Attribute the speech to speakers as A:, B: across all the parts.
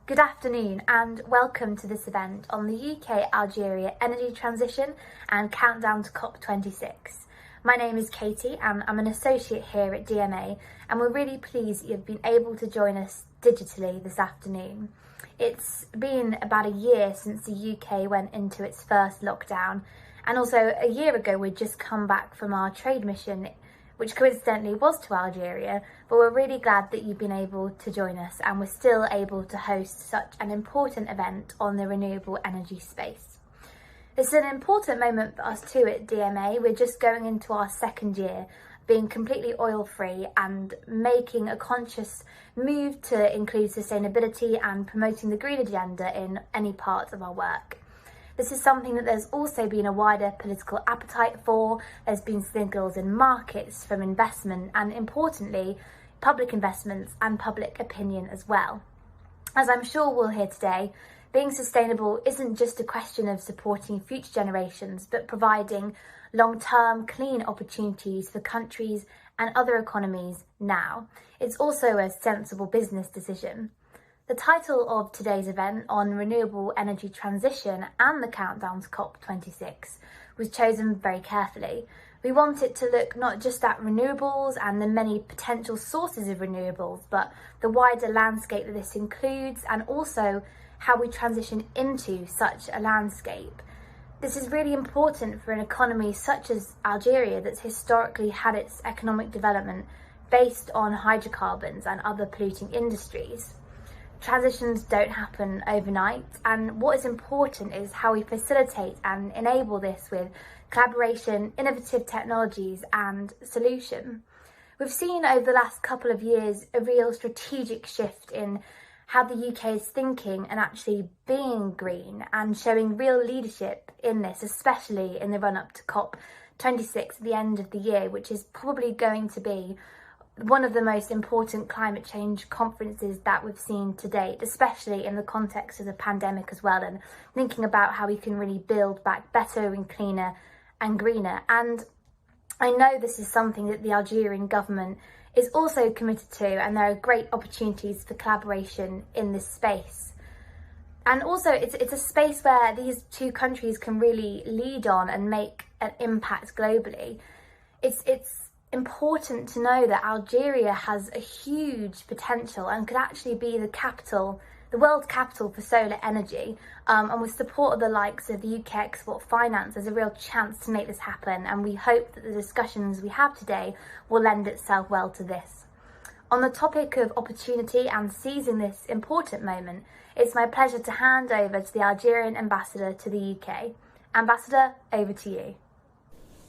A: Good afternoon and welcome to this event on the UK-Algeria energy transition and countdown to COP26. My name is Katie and I'm an associate here at DMA, and we're really pleased you've been able to join us digitally this afternoon. It's been about a year since the UK went into its first lockdown, and also a year ago we'd just come back from our trade mission, which coincidentally was to Algeria, but we're really glad that you've been able to join us and we're still able to host such an important event on the renewable energy space. It's an important moment for us too at DMA. We're just going into our second year, being completely oil-free and making a conscious move to include sustainability and promoting the green agenda in any part of our work. This is something that there's also been a wider political appetite for. There's been signals in markets from investment and, importantly, public investments and public opinion as well. As I'm sure we'll hear today, being sustainable isn't just a question of supporting future generations, but providing long-term clean opportunities for countries and other economies now. It's also a sensible business decision. The title of today's event on renewable energy transition and the countdown to COP26 was chosen very carefully. We want it to look not just at renewables and the many potential sources of renewables, but the wider landscape that this includes, and also how we transition into such a landscape. This is really important for an economy such as Algeria that's historically had its economic development based on hydrocarbons and other polluting industries. Transitions don't happen overnight, and what is important is how we facilitate and enable this with collaboration, innovative technologies and solution. We've seen over the last couple of years a real strategic shift in how the UK is thinking and actually being green and showing real leadership in this, especially in the run-up to COP26 at the end of the year, which is probably going to be one of the most important climate change conferences that we've seen to date, especially in the context of the pandemic as well, and thinking about how we can really build back better and cleaner and greener. And I know this is something that the Algerian government is also committed to, and there are great opportunities for collaboration in this space. And also it's a space where these two countries can really lead on and make an impact globally. It's important to know that Algeria has a huge potential and could actually be the world capital for solar energy, and with support of the likes of the UK Export Finance, there's a real chance to make this happen, and we hope that the discussions we have today will lend itself well to this. On the topic of opportunity and seizing this important moment, it's my pleasure to hand over to the Algerian ambassador to the UK. Ambassador, over to you.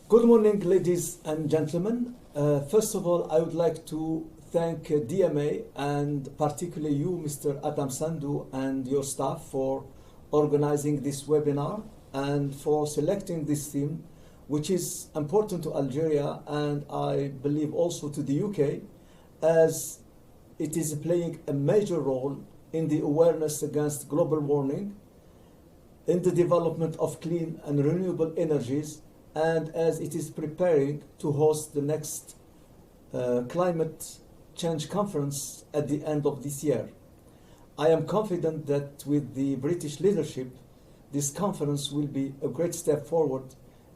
B: Good morning, ladies and gentlemen. First of all, I would like to thank DMA and particularly you, Mr. Adam Sandu, and your staff for organizing this webinar and for selecting this theme, which is important to Algeria and I believe also to the UK, as it is playing a major role in the awareness against global warming, in the development of clean and renewable energies, and as it is preparing to host the next climate change conference at the end of this year. I am confident that with the British leadership, this conference will be a great step forward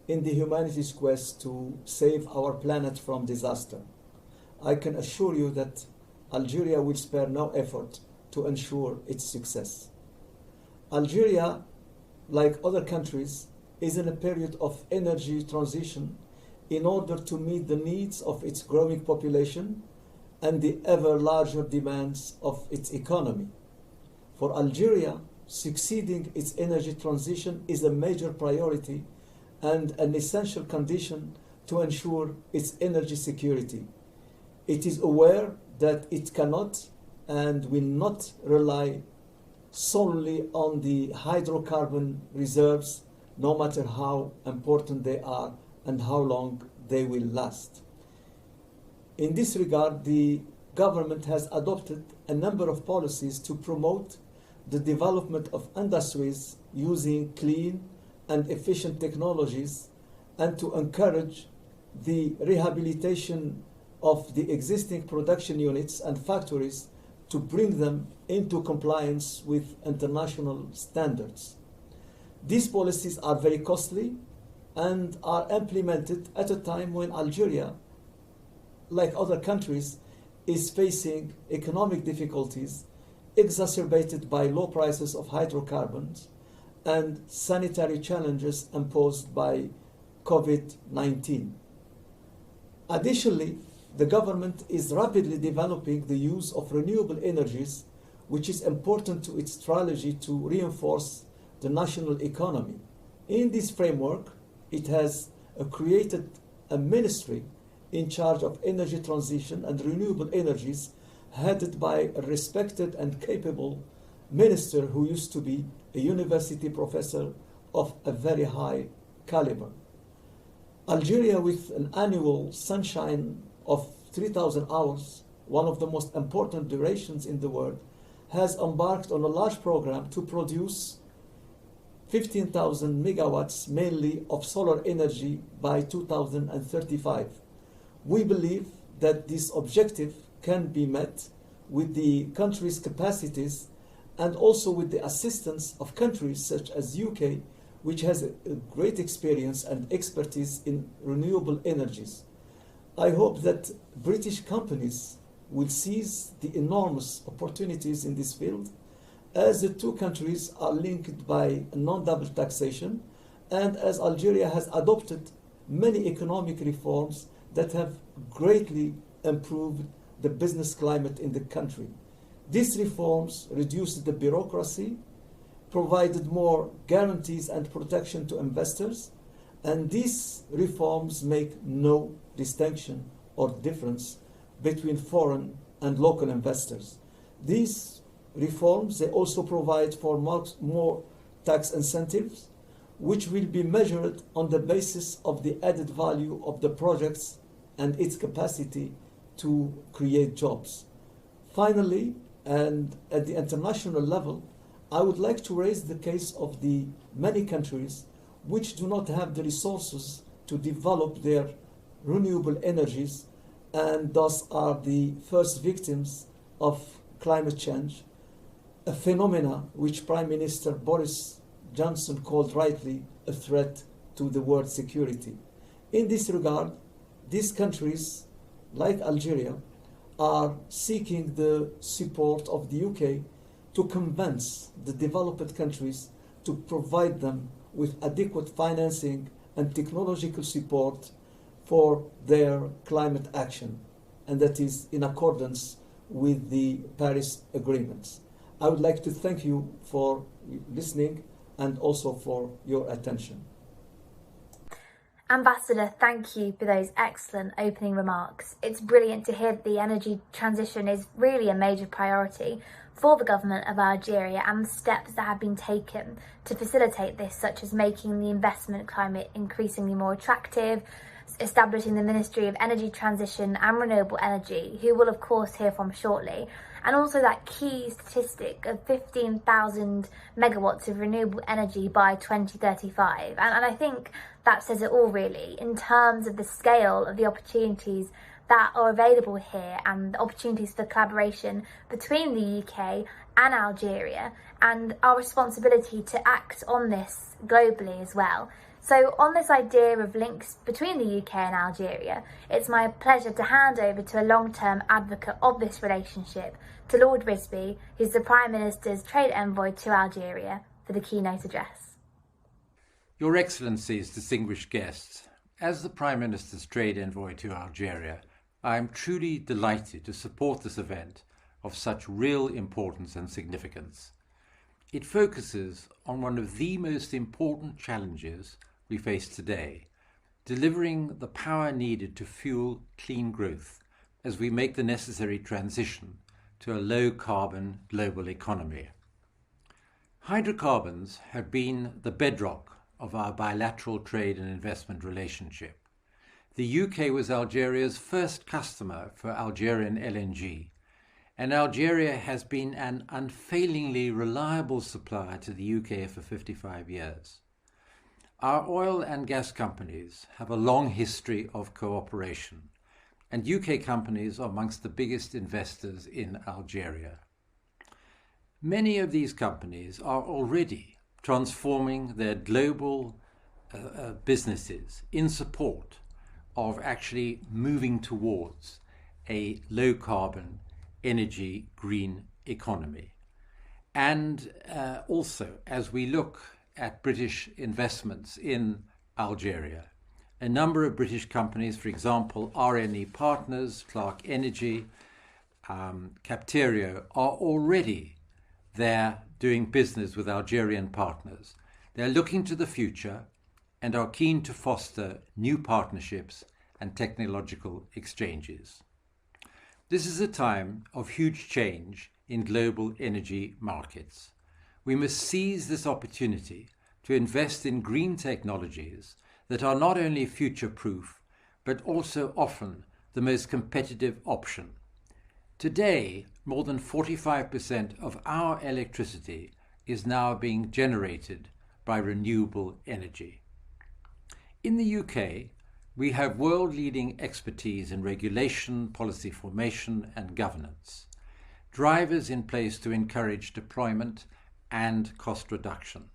B: in the humanity's quest to save our planet from disaster. I can assure you that Algeria will spare no effort to ensure its success. Algeria, like other countries, is in a period of energy transition in order to meet the needs of its growing population and the ever larger demands of its economy. For Algeria, succeeding its energy transition is a major priority and an essential condition to ensure its energy security. It is aware that it cannot and will not rely solely on the hydrocarbon reserves, no matter how important they are and how long they will last. In this regard, the government has adopted a number of policies to promote the development of industries using clean and efficient technologies and to encourage the rehabilitation of the existing production units and factories to bring them into compliance with international standards. These policies are very costly and are implemented at a time when Algeria, like other countries, is facing economic difficulties exacerbated by low prices of hydrocarbons and sanitary challenges imposed by COVID-19. Additionally, the government is rapidly developing the use of renewable energies, which is important to its strategy to reinforce the national economy. In this framework, it has created a ministry in charge of energy transition and renewable energies, headed by a respected and capable minister who used to be a university professor of a very high caliber. Algeria, with an annual sunshine of 3,000 hours, one of the most important durations in the world, has embarked on a large program to produce 15,000 megawatts, mainly of solar energy, by 2035. We believe that this objective can be met with the country's capacities and also with the assistance of countries such as UK, which has a great experience and expertise in renewable energies. I hope that British companies will seize the enormous opportunities in this field, as the two countries are linked by non-double taxation and as Algeria has adopted many economic reforms that have greatly improved the business climate in the country. These reforms reduced the bureaucracy, provided more guarantees and protection to investors, and these reforms make no distinction or difference between foreign and local investors. These reforms, they also provide for more tax incentives, which will be measured on the basis of the added value of the projects and its capacity to create jobs. Finally, and at the international level, I would like to raise the case of the many countries which do not have the resources to develop their renewable energies and thus are the first victims of climate change, a phenomena which Prime Minister Boris Johnson called rightly a threat to the world security. In this regard, these countries, like Algeria, are seeking the support of the UK to convince the developed countries to provide them with adequate financing and technological support for their climate action, and that is in accordance with the Paris agreements. I would like to thank you for listening and also for your attention.
A: Ambassador, thank you for those excellent opening remarks. It's brilliant to hear that the energy transition is really a major priority for the government of Algeria and the steps that have been taken to facilitate this, such as making the investment climate increasingly more attractive, establishing the Ministry of Energy Transition and Renewable Energy, who we'll of course hear from shortly, and also that key statistic of 15,000 megawatts of renewable energy by 2035. And I think that says it all really in terms of the scale of the opportunities that are available here and the opportunities for collaboration between the UK and Algeria, and our responsibility to act on this globally as well. So on this idea of links between the UK and Algeria, it's my pleasure to hand over to a long-term advocate of this relationship, to Lord Risby, who's the Prime Minister's trade envoy to Algeria, for the keynote address.
C: Your Excellencies, distinguished guests, as the Prime Minister's trade envoy to Algeria, I am truly delighted to support this event of such real importance and significance. It focuses on one of the most important challenges we face today, delivering the power needed to fuel clean growth as we make the necessary transition to a low-carbon global economy. Hydrocarbons have been the bedrock of our bilateral trade and investment relationship. The UK was Algeria's first customer for Algerian LNG, and Algeria has been an unfailingly reliable supplier to the UK for 55 years. Our oil and gas companies have a long history of cooperation, and UK companies are amongst the biggest investors in Algeria. Many of these companies are already transforming their global businesses in support of actually moving towards a low carbon energy green economy. And also, as we look at British investments in Algeria, a number of British companies, for example, RNE Partners, Clark Energy, Capterio, are already there doing business with Algerian partners. They're looking to the future and are keen to foster new partnerships and technological exchanges. This is a time of huge change in global energy markets. We must seize this opportunity to invest in green technologies that are not only future-proof, but also often the most competitive option. Today, more than 45% of our electricity is now being generated by renewable energy. In the UK, we have world-leading expertise in regulation, policy formation, and governance, drivers in place to encourage deployment and cost reduction.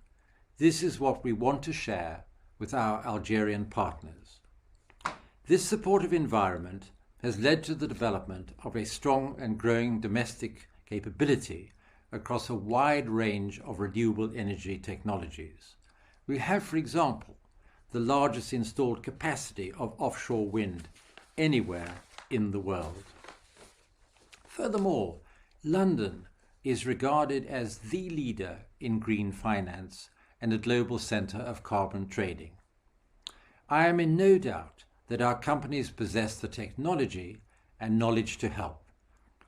C: This is what we want to share with our Algerian partners. This supportive environment has led to the development of a strong and growing domestic capability across a wide range of renewable energy technologies. We have, for example, the largest installed capacity of offshore wind anywhere in the world. Furthermore, London is regarded as the leader in green finance and a global centre of carbon trading. I am in no doubt that our companies possess the technology and knowledge to help.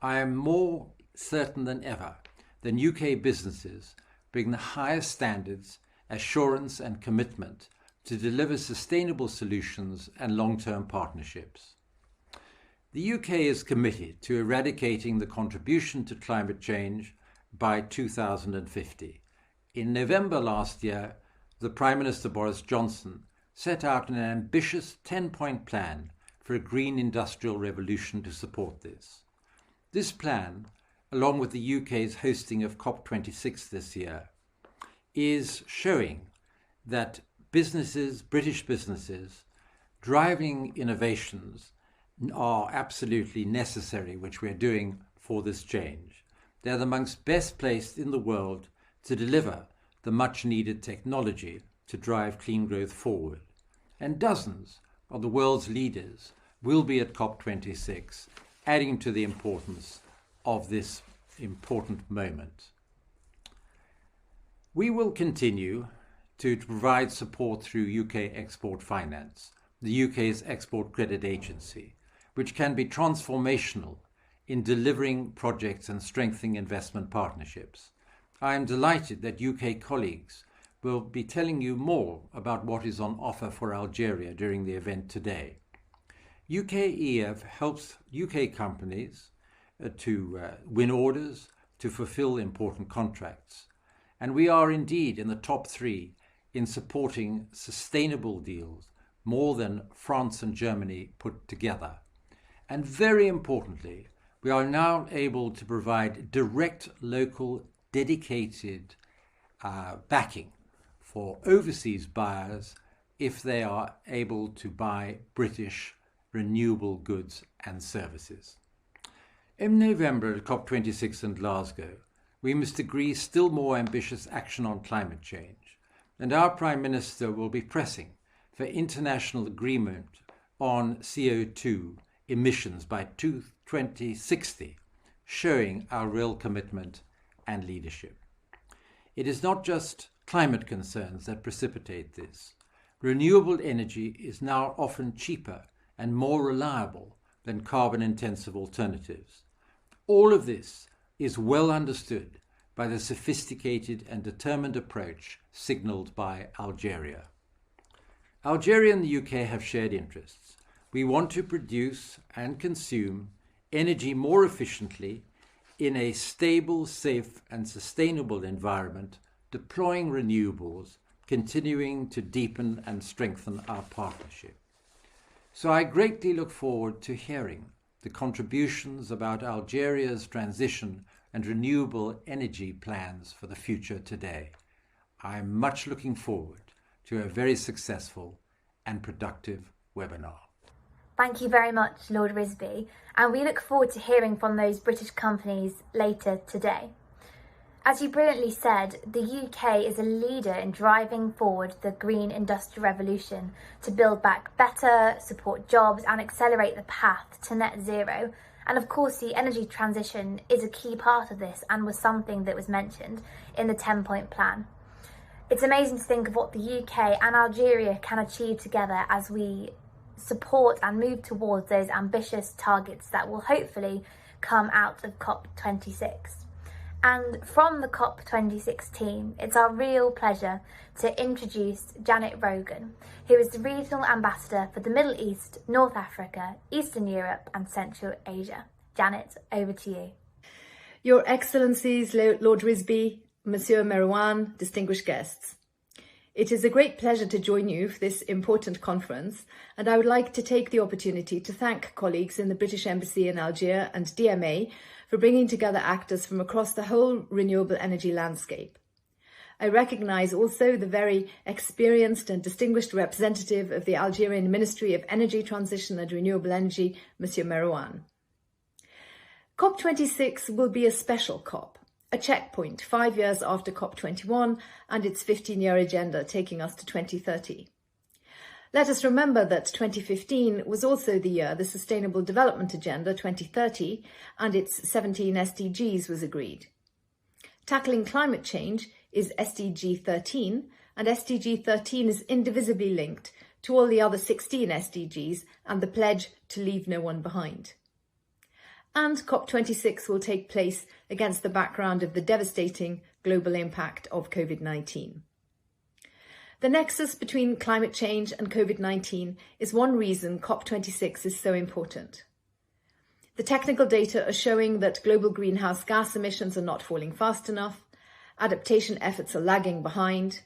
C: I am more certain than ever that UK businesses bring the highest standards, assurance and commitment to deliver sustainable solutions and long-term partnerships. The UK is committed to eradicating the contribution to climate change by 2050. In November last year, the Prime Minister Boris Johnson set out an ambitious 10-point plan for a green industrial revolution to support this. This plan, along with the UK's hosting of COP26 this year, is showing that businesses, British businesses, driving innovations are absolutely necessary, which we're doing for this change. They're amongst best placed in the world to deliver the much needed technology to drive clean growth forward. And dozens of the world's leaders will be at COP26, adding to the importance of this important moment. We will continue to provide support through UK Export Finance, the UK's export credit agency, which can be transformational in delivering projects and strengthening investment partnerships. I am delighted that UK colleagues will be telling you more about what is on offer for Algeria during the event today. UKEF helps UK companies to win orders, to fulfill important contracts. And we are indeed in the top 3 in supporting sustainable deals, more than France and Germany put together. And very importantly, we are now able to provide direct local dedicated backing for overseas buyers if they are able to buy British renewable goods and services. In November at COP26 in Glasgow, we must agree still more ambitious action on climate change, and our Prime Minister will be pressing for international agreement on CO2 emissions by 2060, showing our real commitment and leadership. It is not just climate concerns that precipitate this. Renewable energy is now often cheaper and more reliable than carbon-intensive alternatives. All of this is well understood by the sophisticated and determined approach signalled by Algeria. Algeria and the UK have shared interests. We want to produce and consume energy more efficiently in a stable, safe and sustainable environment, deploying renewables, continuing to deepen and strengthen our partnership. So I greatly look forward to hearing the contributions about Algeria's transition and renewable energy plans for the future today. I'm much looking forward to a very successful and productive webinar.
A: Thank you very much, Lord Risby, and we look forward to hearing from those British companies later today. As you brilliantly said, the UK is a leader in driving forward the green industrial revolution to build back better, support jobs and accelerate the path to net zero. And of course, the energy transition is a key part of this and was something that was mentioned in the 10-point plan. It's amazing to think of what the UK and Algeria can achieve together as we support and move towards those ambitious targets that will hopefully come out of COP26. And from the COP26 team, it's our real pleasure to introduce Janet Rogan, who is the Regional Ambassador for the Middle East, North Africa, Eastern Europe and Central Asia. Janet, over to you.
D: Your Excellencies, Lord Risby, Monsieur Merouane, distinguished guests. It is a great pleasure to join you for this important conference, and I would like to take the opportunity to thank colleagues in the British Embassy in Algiers and DMA for bringing together actors from across the whole renewable energy landscape. I recognise also the very experienced and distinguished representative of the Algerian Ministry of Energy Transition and Renewable Energy, Monsieur Merouane. COP26 will be a special COP, a checkpoint 5 years after COP21 and its 15-year agenda taking us to 2030. Let us remember that 2015 was also the year the Sustainable Development Agenda 2030 and its 17 SDGs was agreed. Tackling climate change is SDG 13, and SDG 13 is indivisibly linked to all the other 16 SDGs and the pledge to leave no one behind. And COP26 will take place against the background of the devastating global impact of COVID-19. The nexus between climate change and COVID-19 is one reason COP26 is so important. The technical data are showing that global greenhouse gas emissions are not falling fast enough, adaptation efforts are lagging behind,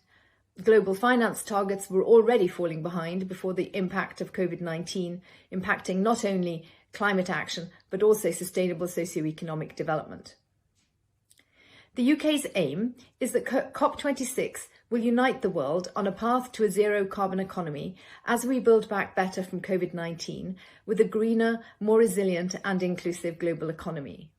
D: global finance targets were already falling behind before the impact of COVID-19 impacting not only climate action, but also sustainable socio-economic development. The UK's aim is that COP26 will unite the world on a path to a zero carbon economy as we build back better from COVID-19 with a greener, more resilient and inclusive global economy.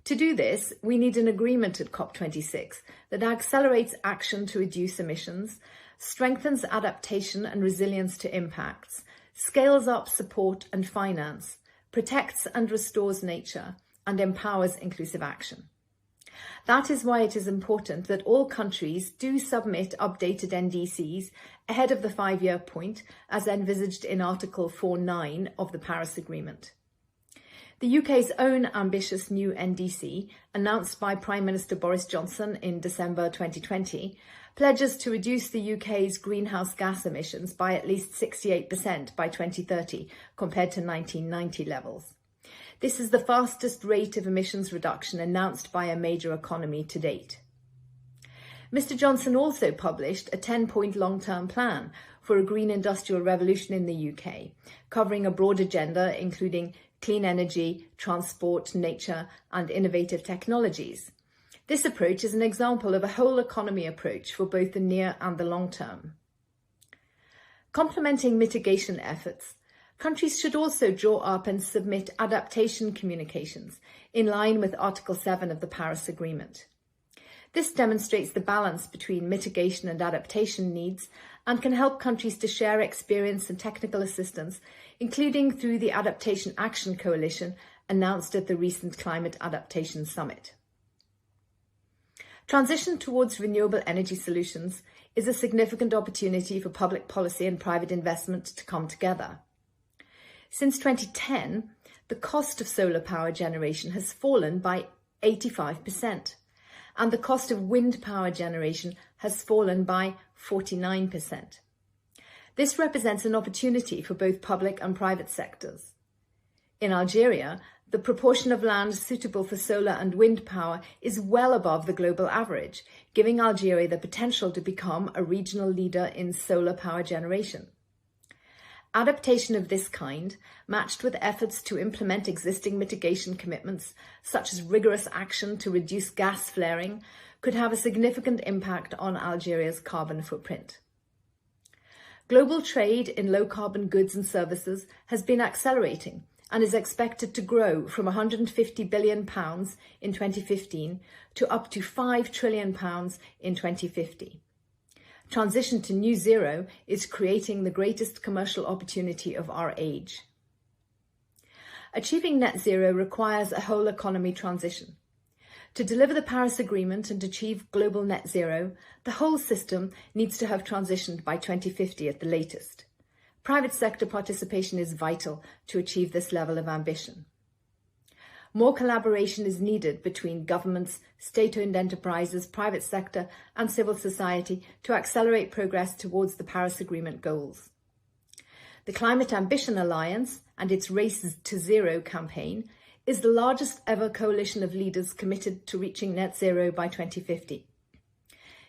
D: To do this, we need an agreement at COP26 that accelerates action to reduce emissions, strengthens adaptation and resilience to impacts, scales up support and finance, protects and restores nature, and empowers inclusive action. That is why it is important that all countries do submit updated NDCs ahead of the 5-year point, as envisaged in Article 4.9 of the Paris Agreement. The UK's own ambitious new NDC, announced by Prime Minister Boris Johnson in December 2020, pledges to reduce the UK's greenhouse gas emissions by at least 68% by 2030 compared to 1990 levels. This is the fastest rate of emissions reduction announced by a major economy to date. Mr Johnson also published a 10-point long-term plan for a green industrial revolution in the UK, covering a broad agenda including clean energy, transport, nature and innovative technologies. This approach is an example of a whole economy approach for both the near and the long term. Complementing mitigation efforts, countries should also draw up and submit adaptation communications in line with Article 7 of the Paris Agreement. This demonstrates the balance between mitigation and adaptation needs and can help countries to share experience and technical assistance, including through the Adaptation Action Coalition announced at the recent Climate Adaptation Summit. Transition towards renewable energy solutions is a significant opportunity for public policy and private investment to come together. Since 2010, the cost of solar power generation has fallen by 85%, and the cost of wind power generation has fallen by 49%. This represents an opportunity for both public and private sectors. In Algeria, the proportion of land suitable for solar and wind power is well above the global average, giving Algeria the potential to become a regional leader in solar power generation. Adaptation of this kind, matched with efforts to implement existing mitigation commitments, such as rigorous action to reduce gas flaring, could have a significant impact on Algeria's carbon footprint. Global trade in low-carbon goods and services has been accelerating and is expected to grow from £150 billion in 2015 to up to £5 trillion in 2050. Transition to new zero is creating the greatest commercial opportunity of our age. Achieving net zero requires a whole economy transition. To deliver the Paris Agreement and achieve global net zero, the whole system needs to have transitioned by 2050 at the latest. Private sector participation is vital to achieve this level of ambition. More collaboration is needed between governments, state-owned enterprises, private sector and civil society to accelerate progress towards the Paris Agreement goals. The Climate Ambition Alliance and its Race to Zero campaign is the largest ever coalition of leaders committed to reaching net zero by 2050.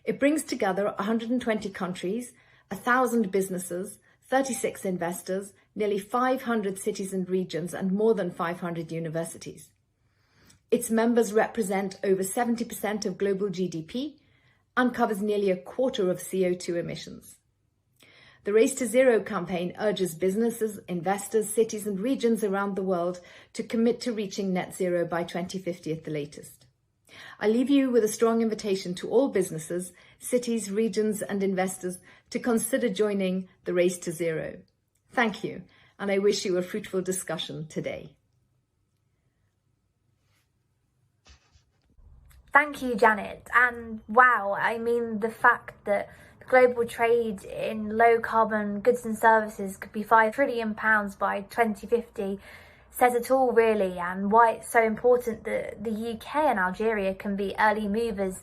D: It brings together 120 countries, 1,000 businesses, 36 investors, nearly 500 cities and regions, and more than 500 universities. Its members represent over 70% of global GDP and covers nearly a quarter of CO2 emissions. The Race to Zero campaign urges businesses, investors, cities and regions around the world to commit to reaching net zero by 2050 at the latest. I leave you with a strong invitation to all businesses, cities, regions and investors to consider joining the Race to Zero. Thank you, and I wish you a fruitful discussion today.
A: Thank you, Janet. And wow, I mean, the fact that global trade in low carbon goods and services could be £5 trillion by 2050 says it all, really, and why it's so important that the UK and Algeria can be early movers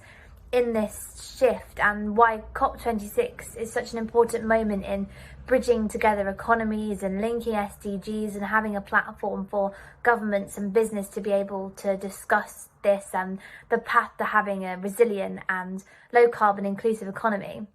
A: in this shift, and why COP26 is such an important moment in bridging together economies and linking SDGs and having a platform for governments and business to be able to discuss this and the path to having a resilient and low carbon inclusive economy.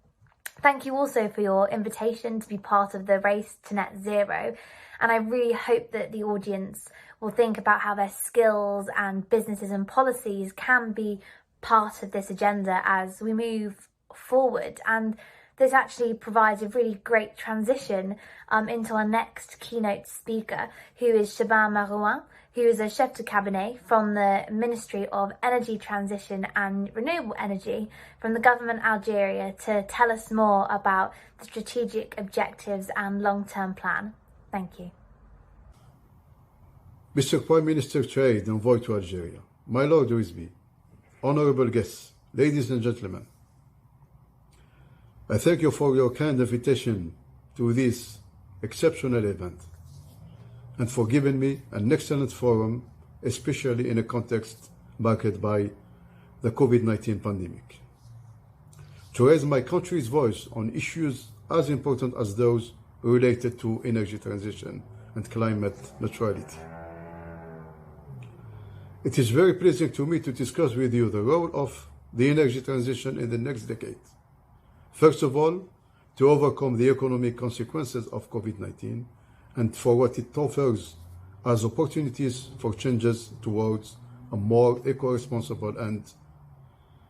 A: Thank you also for your invitation to be part of the Race to Net Zero, and I really hope that the audience will think about how their skills and businesses and policies can be part of this agenda as we move forward. And this actually provides a really great transition into our next keynote speaker, who is Shaban Marouin, who is a chef de cabinet from the Ministry of Energy Transition and Renewable Energy from the government Algeria, to tell us more about the strategic objectives and long-term plan. Thank you.
E: Mr. Prime Minister Trade, Envoy to Algeria, my Lord Wisby, honorable guests, ladies and gentlemen, I thank you for your kind invitation to this exceptional event and for giving me an excellent forum, especially in a context marked by the COVID-19 pandemic, to raise my country's voice on issues as important as those related to energy transition and climate neutrality. It is very pleasing to me to discuss with you the role of the energy transition in the next decade. First of all, to overcome the economic consequences of COVID-19 and for what it offers as opportunities for changes towards a more eco-responsible and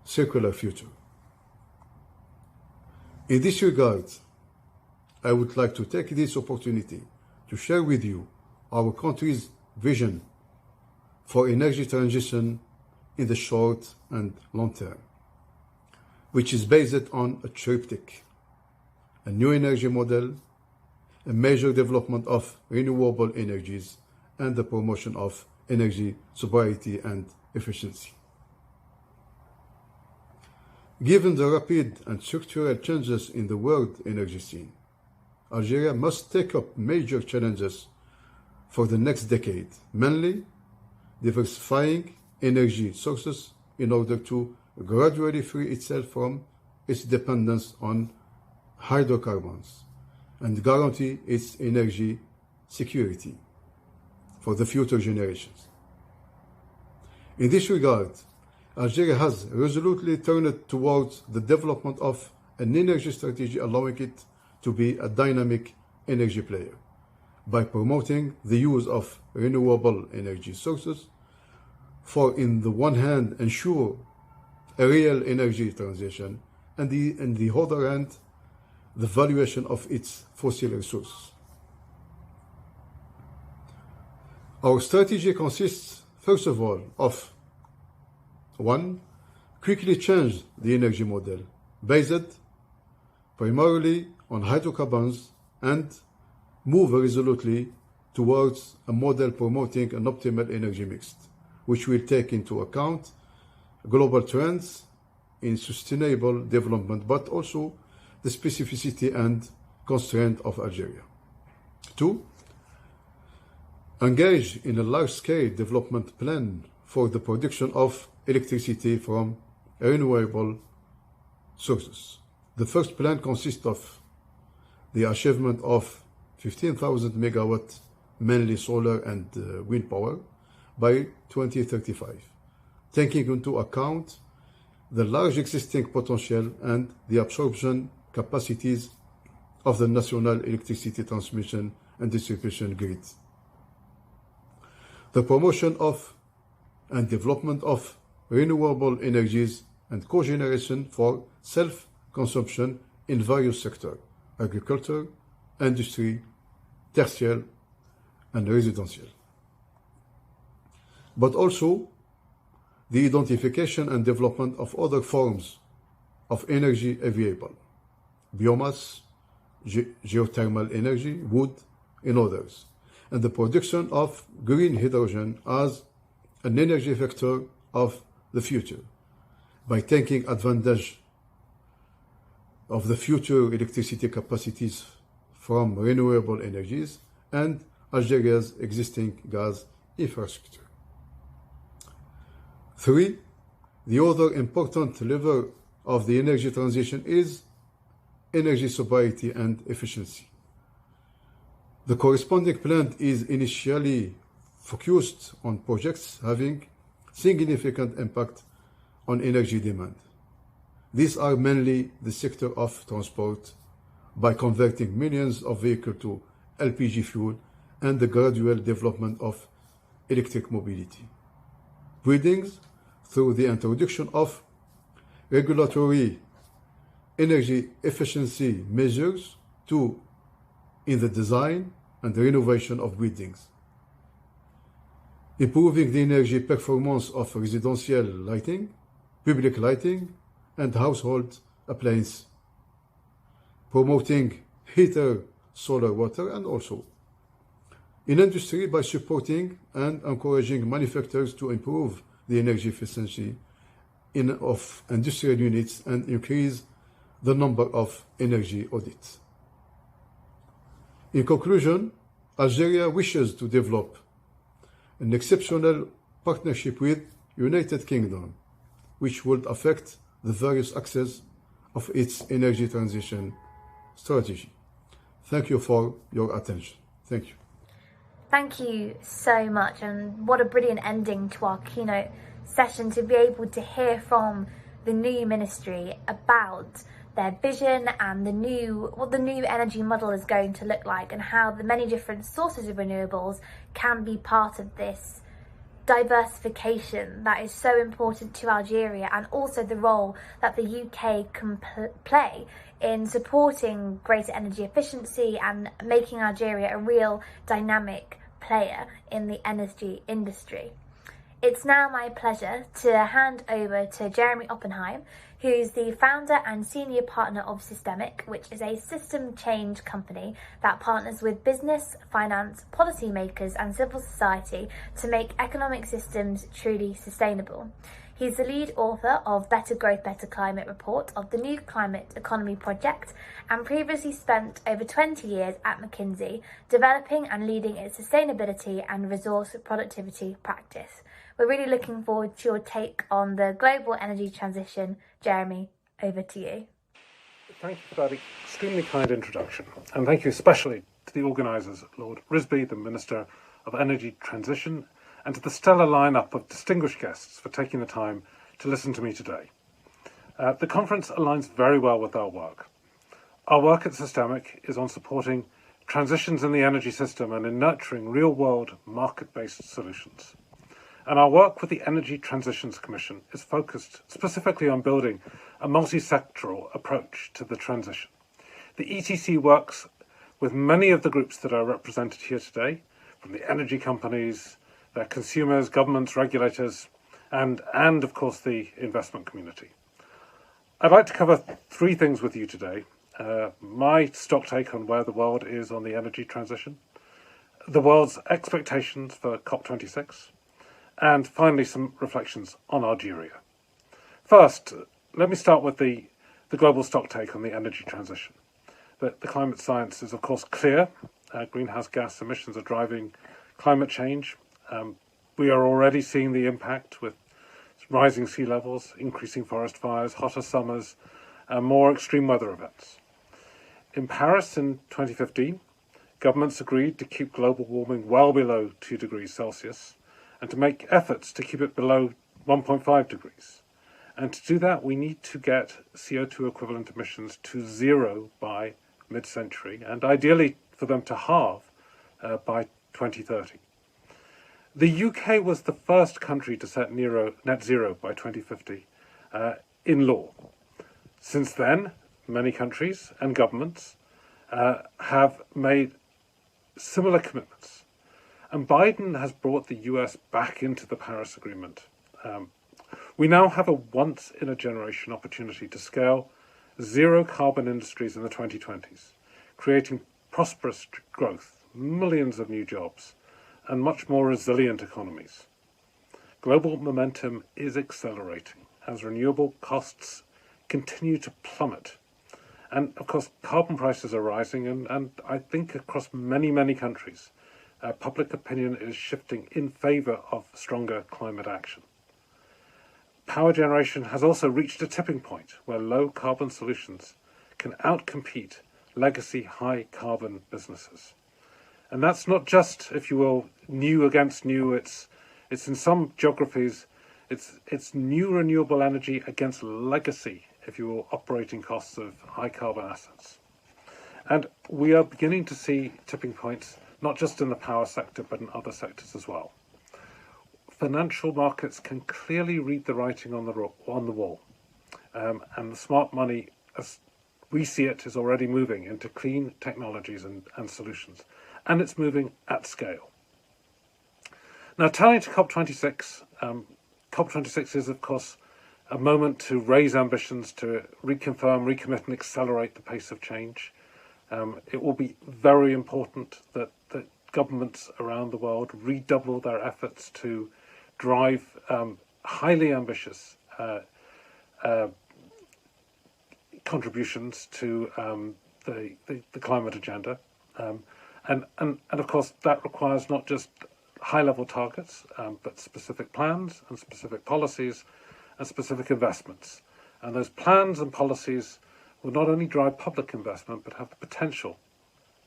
E: circular future. In this regard, I would like to take this opportunity to share with you our country's vision for energy transition in the short and long term, which is based on a triptych: a new energy model, a major development of renewable energies, and the promotion of energy sobriety and efficiency. Given the rapid and structural changes in the world energy scene, Algeria must take up major challenges for the next decade, mainly diversifying energy sources in order to gradually free itself from its dependence on hydrocarbons and guarantee its energy security for the future generations. In this regard, Algeria has resolutely turned towards the development of an energy strategy allowing it to be a dynamic energy player. by promoting the use of renewable energy sources for, in the one hand, ensure a real energy transition, and in the other hand, the valuation of its fossil resources. Our strategy consists, first of all, of 1. Quickly change the energy model based primarily on hydrocarbons and move resolutely towards a model promoting an optimal energy mix, which will take into account global trends in sustainable development, but also the specificity and constraint of Algeria. 2. Engage in a large-scale development plan for the production of electricity from renewable sources. The first plan consists of the achievement of 15,000 megawatt, mainly solar and wind power, by 2035, taking into account the large existing potential and the absorption capacities of the national electricity transmission and distribution grid. The promotion of and development of renewable energies and cogeneration for self-consumption in various sectors: agriculture, industry, tertiary, and residential. But also the identification and development of other forms of energy available: biomass, geothermal energy, wood, and others, and the production of green hydrogen as an energy vector of the future, by taking advantage of the future electricity capacities from renewable energies and Algeria's existing gas infrastructure. 3. The other important lever of the energy transition is energy sobriety and efficiency. The corresponding plan is initially focused on projects having significant impact on energy demand. These are mainly the sector of transport, by converting millions of vehicles to LPG fuel, and the gradual development of electric mobility. Buildings, through the introduction of regulatory energy efficiency measures in the design and renovation of buildings, improving the energy performance of residential lighting, public lighting, and household appliances, promoting heater, solar, water, and also in industry by supporting and encouraging manufacturers to improve the energy efficiency of industrial units and increase the number of energy audits. In conclusion, Algeria wishes to develop an exceptional partnership with United Kingdom, which would affect the various axes of its energy transition strategy. Thank you for your attention. Thank you.
A: Thank you so much, and what a brilliant ending to our keynote session to be able to hear from the new ministry about their vision and what the new energy model is going to look like, and how the many different sources of renewables can be part of this diversification that is so important to Algeria, and also the role that the UK can play in supporting greater energy efficiency and making Algeria a real dynamic player in the energy industry. It's now my pleasure to hand over to Jeremy Oppenheim, who's the founder and senior partner of Systemic, which is a system change company that partners with business, finance, policymakers and civil society to make economic systems truly sustainable. He's the lead author of Better Growth, Better Climate report of the New Climate Economy Project, and previously spent over 20 years at McKinsey developing and leading its sustainability and resource productivity practice. We're really looking forward to your take on the global energy transition. Jeremy, over to you.
F: Thank you for that extremely kind introduction, and thank you especially to the organisers, Lord Risby, the Minister of Energy Transition, and to the stellar lineup of distinguished guests for taking the time to listen to me today. The conference aligns very well with our work. Our work at Systemic is on supporting transitions in the energy system and in nurturing real-world market-based solutions. And our work with the Energy Transitions Commission is focused specifically on building a multi-sectoral approach to the transition. The ETC works with many of the groups that are represented here today, from the energy companies, their consumers, governments, regulators, and of course the investment community. I'd like to cover three things with you today. My stock take on where the world is on the energy transition, the world's expectations for COP26, and finally some reflections on Algeria. First, let me start with the global stock take on the energy transition. The climate science is of course clear. Greenhouse gas emissions are driving climate change. We are already seeing the impact with rising sea levels, increasing forest fires, hotter summers, and more extreme weather events. In Paris in 2015, governments agreed to keep global warming well below 2 degrees Celsius and to make efforts to keep it below 1.5 degrees. And to do that, we need to get CO2 equivalent emissions to zero by mid-century, and ideally for them to halve by 2030. The UK was the first country to set net zero by 2050 in law. Since then, many countries and governments have made similar commitments. And Biden has brought the US back into the Paris Agreement. We now have a once-in-a-generation opportunity to scale zero-carbon industries in the 2020s, creating prosperous growth, millions of new jobs, and much more resilient economies. Global momentum is accelerating as renewable costs continue to plummet. And of course, carbon prices are rising, and I think across many, many countries, public opinion is shifting in favour of stronger climate action. Power generation has also reached a tipping point where low carbon solutions can outcompete legacy high carbon businesses. And that's not just, if you will, new against new. It's in some geographies, it's new renewable energy against legacy, if you will, operating costs of high carbon assets. And we are beginning to see tipping points, not just in the power sector, but in other sectors as well. Financial markets can clearly read the writing on the wall. And the smart money, as we see it, is already moving into clean technologies and solutions. And it's moving at scale. Now, turning to COP26, COP26 is, of course, a moment to raise ambitions, to reconfirm, recommit, and accelerate the pace of change. It will be very important that governments around the world redouble their efforts to drive highly ambitious contributions to the climate agenda. And of course, that requires not just high-level targets, but specific plans and specific policies and specific investments. And those plans and policies will not only drive public investment, but have the potential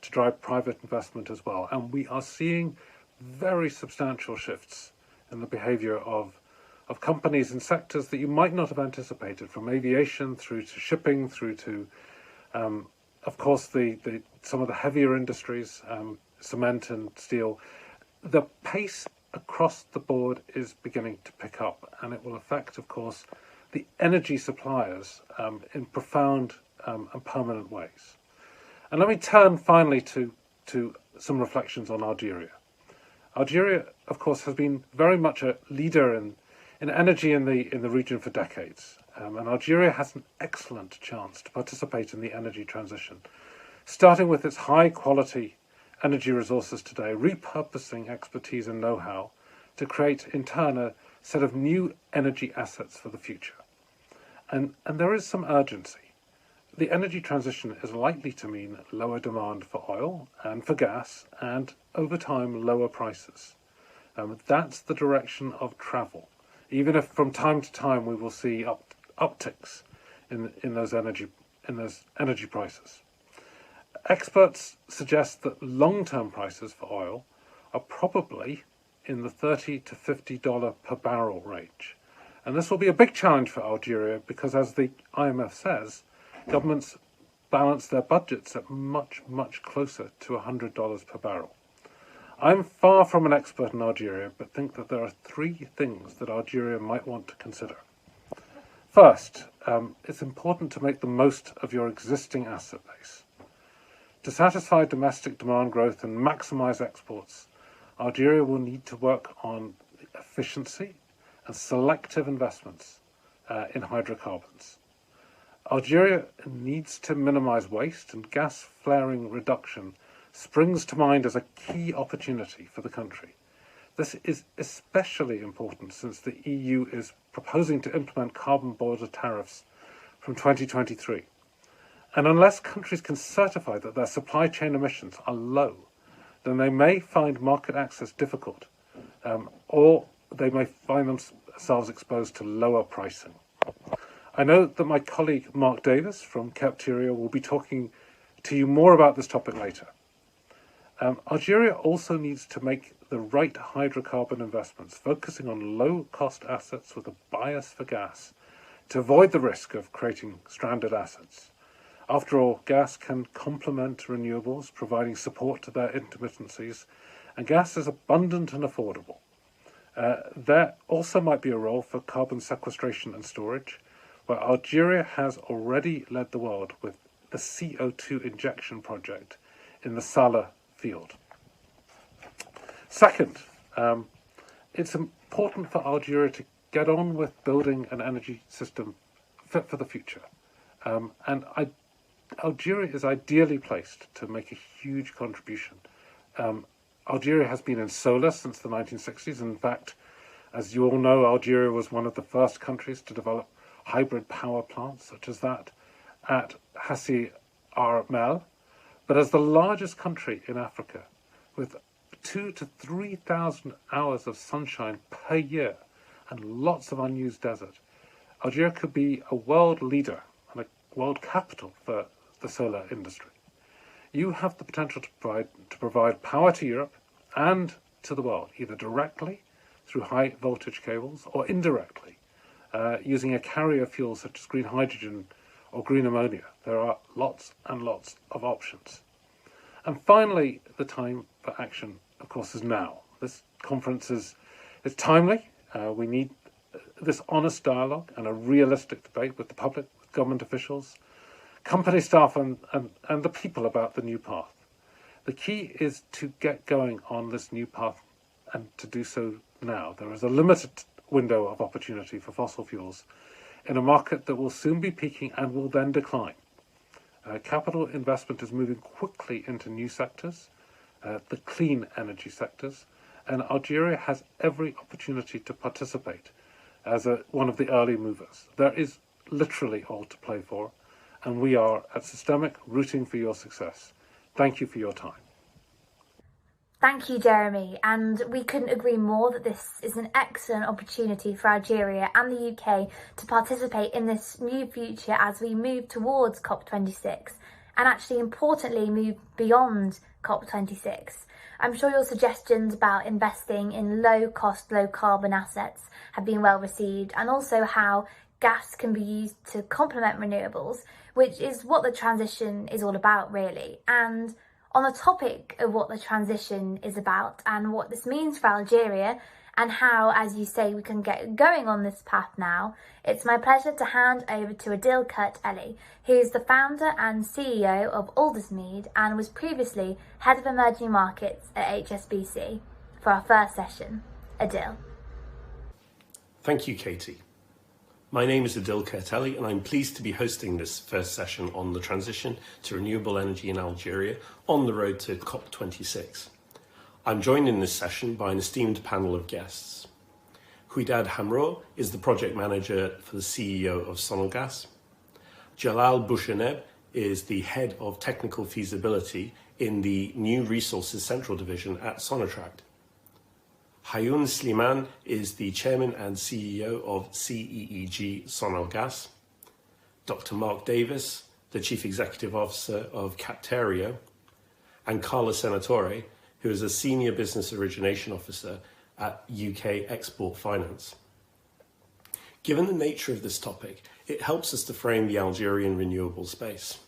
F: to drive private investment as well. And we are seeing very substantial shifts in the behavior of companies in sectors that you might not have anticipated, from aviation through to shipping, through to, of course, some of the heavier industries, cement and steel. The pace across the board is beginning to pick up, and it will affect, of course, the energy suppliers in profound and permanent ways. And let me turn finally to some reflections on Algeria. Algeria, of course, has been very much a leader in energy in the region for decades. And Algeria has an excellent chance to participate in the energy transition, starting with its high-quality energy resources today, repurposing expertise and know-how to create, in turn, a set of new energy assets for the future. And there is some urgency. The energy transition is likely to mean lower demand for oil and for gas, and over time, lower prices. That's the direction of travel, even if from time to time we will see upticks in those energy prices. Experts suggest that long-term prices for oil are probably in the $30 to $50 per barrel range. And this will be a big challenge for Algeria because, as the IMF says, governments balance their budgets at much, much closer to $100 per barrel. I'm far from an expert in Algeria, but think that there are three things that Algeria might want to consider. First, it's important to make the most of your existing asset base. To satisfy domestic demand growth and maximize exports, Algeria will need to work on efficiency and selective investments in hydrocarbons. Algeria needs to minimize waste, and gas flaring reduction springs to mind as a key opportunity for the country. This is especially important since the EU is proposing to implement carbon border tariffs from 2023. And unless countries can certify that their supply chain emissions are low, then they may find market access difficult, or they may find themselves exposed to lower pricing. I know that my colleague Mark Davis from Capteria will be talking to you more about this topic later. Algeria also needs to make the right hydrocarbon investments, focusing on low-cost assets with a bias for gas, to avoid the risk of creating stranded assets. After all, gas can complement renewables, providing support to their intermittencies, and gas is abundant and affordable. There also might be a role for carbon sequestration and storage, where Algeria has already led the world with the CO2 injection project in the Salah field. Second, it's important for Algeria to get on with building an energy system fit for the future. Algeria is ideally placed to make a huge contribution. Algeria has been in solar since the 1960s. In fact, as you all know, Algeria was one of the first countries to develop hybrid power plants, such as that at Hassi Armel. But as the largest country in Africa, with 2,000 to 3,000 hours of sunshine per year and lots of unused desert, Algeria could be a world leader and a world capital for the solar industry. You have the potential to provide power to Europe and to the world, either directly through high voltage cables or indirectly using a carrier fuel such as green hydrogen or green ammonia. There are lots and lots of options. And finally, the time for action, of course, is now. This conference is timely. We need this honest dialogue and a realistic debate with the public, with government officials, company staff and the people about the new path. The key is to get going on this new path and to do so now. There is a limited window of opportunity for fossil fuels in a market that will soon be peaking and will then decline. Capital investment is moving quickly into new sectors, the clean energy sectors, and Algeria has every opportunity to participate as one of the early movers. There is literally all to play for, and we are at Systemic rooting for your success. Thank you for your time.
A: Thank you, Jeremy, and we couldn't agree more that this is an excellent opportunity for Algeria and the UK to participate in this new future as we move towards COP26 and actually importantly move beyond COP26. I'm sure your suggestions about investing in low-cost, low-carbon assets have been well received, and also how gas can be used to complement renewables, which is what the transition is all about, really. And on the topic of what the transition is about and what this means for Algeria and how, as you say, we can get going on this path now, it's my pleasure to hand over to Adil Kurt-Eli, who is the founder and CEO of Aldersmead and was previously Head of Emerging Markets at HSBC, for our first session. Adil.
G: Thank you, Katie. My name is Adil Kurt-Eli, and I'm pleased to be hosting this first session on the transition to renewable energy in Algeria on the road to COP26. I'm joined in this session by an esteemed panel of guests. Huidad Hamro is the project manager for the CEO of Sonelgas. Jalal Boucheneb is the head of technical feasibility in the New Resources Central Division at Sonatrach. Hayoun Slimane is the chairman and CEO of CEEG Sonelgas. Dr. Mark Davis, the chief executive officer of Capteria, and Carla Senatore, who is a senior business origination officer at UK Export Finance. Given the nature of this topic, it helps us to frame the Algerian renewable space.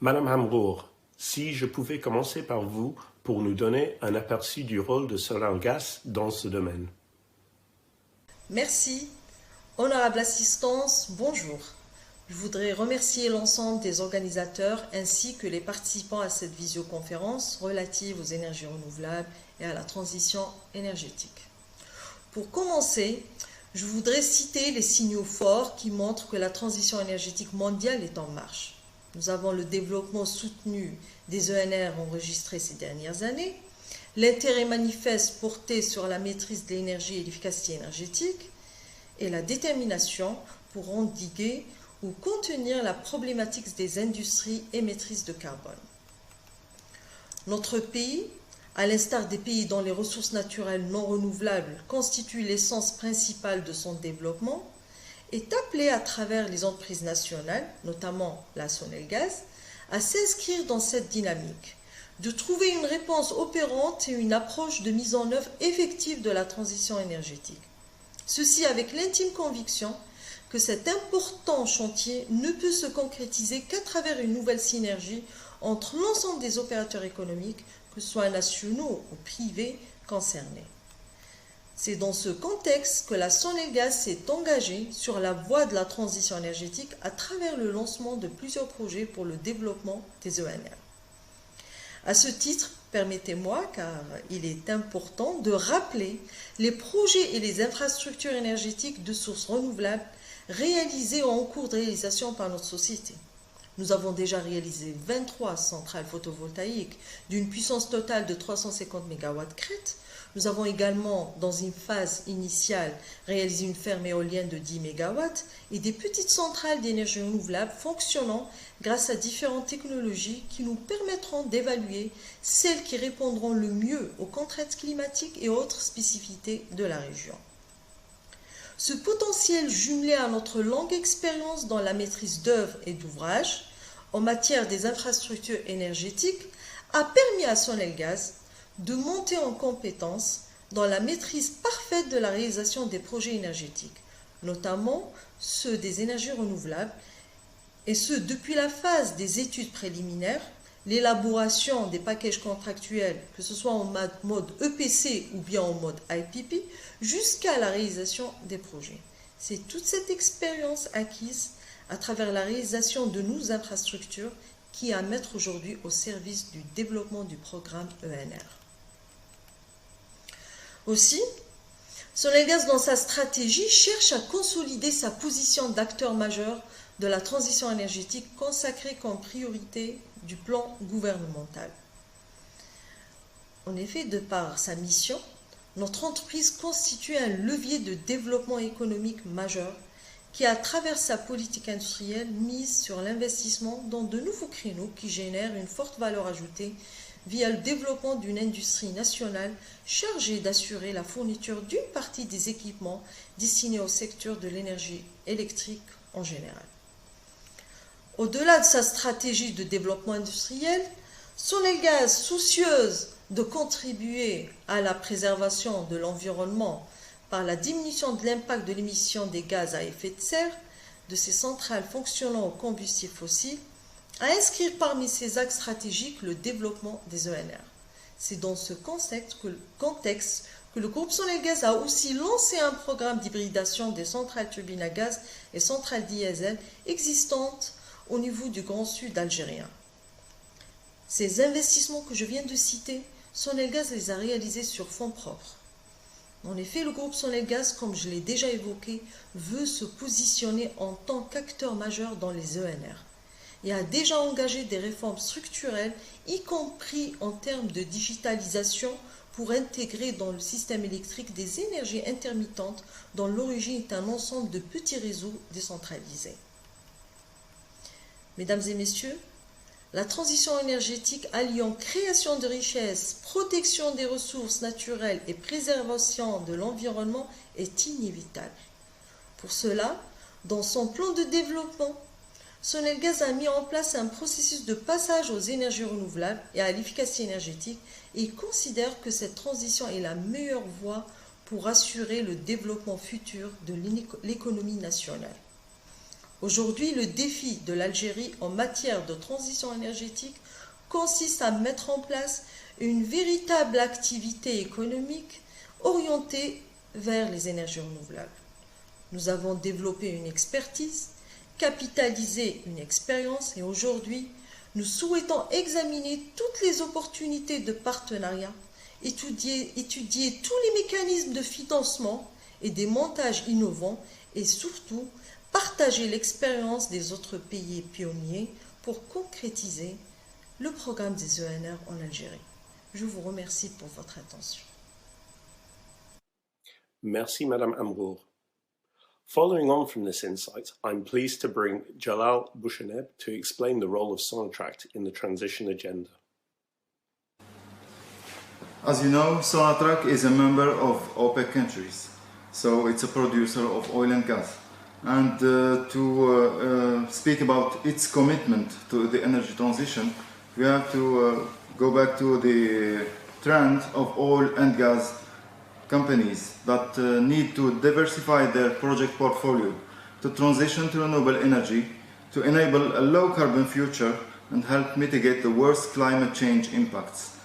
G: Madame Hamrour, si je pouvais commencer par vous pour nous donner un aperçu du rôle de Sonelgaz dans ce domaine.
H: Merci. Honorable assistance, bonjour. Je voudrais remercier l'ensemble des organisateurs ainsi que les participants à cette visioconférence relative aux énergies renouvelables et à la transition énergétique. Pour commencer, je voudrais citer les signaux forts qui montrent que la transition énergétique mondiale est en marche. Nous avons le développement soutenu des ENR enregistrés ces dernières années, l'intérêt manifeste porté sur la maîtrise de l'énergie et l'efficacité énergétique, et la détermination pour endiguer ou contenir la problématique des industries émettrices de carbone. Notre pays, à l'instar des pays dont les ressources naturelles non renouvelables constituent l'essence principale de son développement, est appelé à travers les entreprises nationales, notamment la Sonelgaz, à s'inscrire dans cette dynamique, de trouver une réponse opérante et une approche de mise en œuvre effective de la transition énergétique. Ceci avec l'intime conviction que cet important chantier ne peut se concrétiser qu'à travers une nouvelle synergie entre l'ensemble des opérateurs économiques, que ce soit nationaux ou privés concernés. C'est dans ce contexte que la Sonelgaz s'est engagée sur la voie de la transition énergétique à travers le lancement de plusieurs projets pour le développement des ENR. À ce titre, permettez-moi, car il est important, de rappeler les projets et les infrastructures énergétiques de sources renouvelables réalisés ou en cours de réalisation par notre société. Nous avons déjà réalisé 23 centrales photovoltaïques d'une puissance totale de 350 MW crête. Nous avons également, dans une phase initiale, réalisé une ferme éolienne de 10 MW et des petites centrales d'énergie renouvelable fonctionnant grâce à différentes technologies qui nous permettront d'évaluer celles qui répondront le mieux aux contraintes climatiques et autres spécificités de la région. Ce potentiel jumelé à notre longue expérience dans la maîtrise d'œuvre et d'ouvrage en matière des infrastructures énergétiques a permis à Sonelgaz de monter en compétence dans la maîtrise parfaite de la réalisation des projets énergétiques, notamment ceux des énergies renouvelables, et ce depuis la phase des études préliminaires, l'élaboration des packages contractuels, que ce soit en mode EPC ou bien en mode IPP, jusqu'à la réalisation des projets. C'est toute cette expérience acquise à travers la réalisation de nos infrastructures qui est à mettre aujourd'hui au service du développement du programme ENR. Aussi, Sonelgaz, dans sa stratégie, cherche à consolider sa position d'acteur majeur de la transition énergétique consacrée comme priorité du plan gouvernemental. En effet, de par sa mission, notre entreprise constitue un levier de développement économique majeur qui, à travers sa politique industrielle, mise sur l'investissement dans de nouveaux créneaux qui génèrent une forte valeur ajoutée via le développement d'une industrie nationale chargée d'assurer la fourniture d'une partie des équipements destinés au secteur de l'énergie électrique en général. Au-delà de sa stratégie de développement industriel, Sonelgaz, soucieuse de contribuer à la préservation de l'environnement par la diminution de l'impact de l'émission des gaz à effet de serre de ces centrales fonctionnant au combustible fossile, à inscrire parmi ses axes stratégiques le développement des ENR. C'est dans ce contexte que le groupe Sonelgaz a aussi lancé un programme d'hybridation des centrales turbines à gaz et centrales diesel existantes au niveau du Grand Sud algérien. Ces investissements que je viens de citer, Sonelgaz les a réalisés sur fonds propres. En effet, le groupe Sonelgaz, comme je l'ai déjà évoqué, veut se positionner en tant qu'acteur majeur dans les ENR et a déjà engagé des réformes structurelles, y compris en termes de digitalisation, pour intégrer dans le système électrique des énergies intermittentes dont l'origine est un ensemble de petits réseaux décentralisés. Mesdames et messieurs, la transition énergétique alliant création de richesses, protection des ressources naturelles et préservation de l'environnement est inévitable. Pour cela, dans son plan de développement, Sonelgaz a mis en place un processus de passage aux énergies renouvelables et à l'efficacité énergétique et considère que cette transition est la meilleure voie pour assurer le développement futur de l'économie nationale. Aujourd'hui, le défi de l'Algérie en matière de transition énergétique consiste à mettre en place une véritable activité économique orientée vers les énergies renouvelables. Nous avons développé une expertise, capitalisé une expérience et aujourd'hui, nous souhaitons examiner toutes les opportunités de partenariat, étudier tous les mécanismes de financement et des montages innovants et surtout partager l'expérience des autres pays pionniers pour concrétiser le programme des ENR en Algérie. Je vous remercie pour votre attention.
G: Merci, Madame Amrour. Following on from this insight, I'm pleased to bring Jalal Boucheneb to explain the role of Sonatrach in the transition agenda.
I: As you know, Sonatrach is a member of OPEC countries, so it's a producer of oil and gas. And to speak about its commitment to the energy transition, we have to go back to the trend of oil and gas companies that need to diversify their project portfolio to transition to renewable energy, to enable a low carbon future and help mitigate the worst climate change impacts.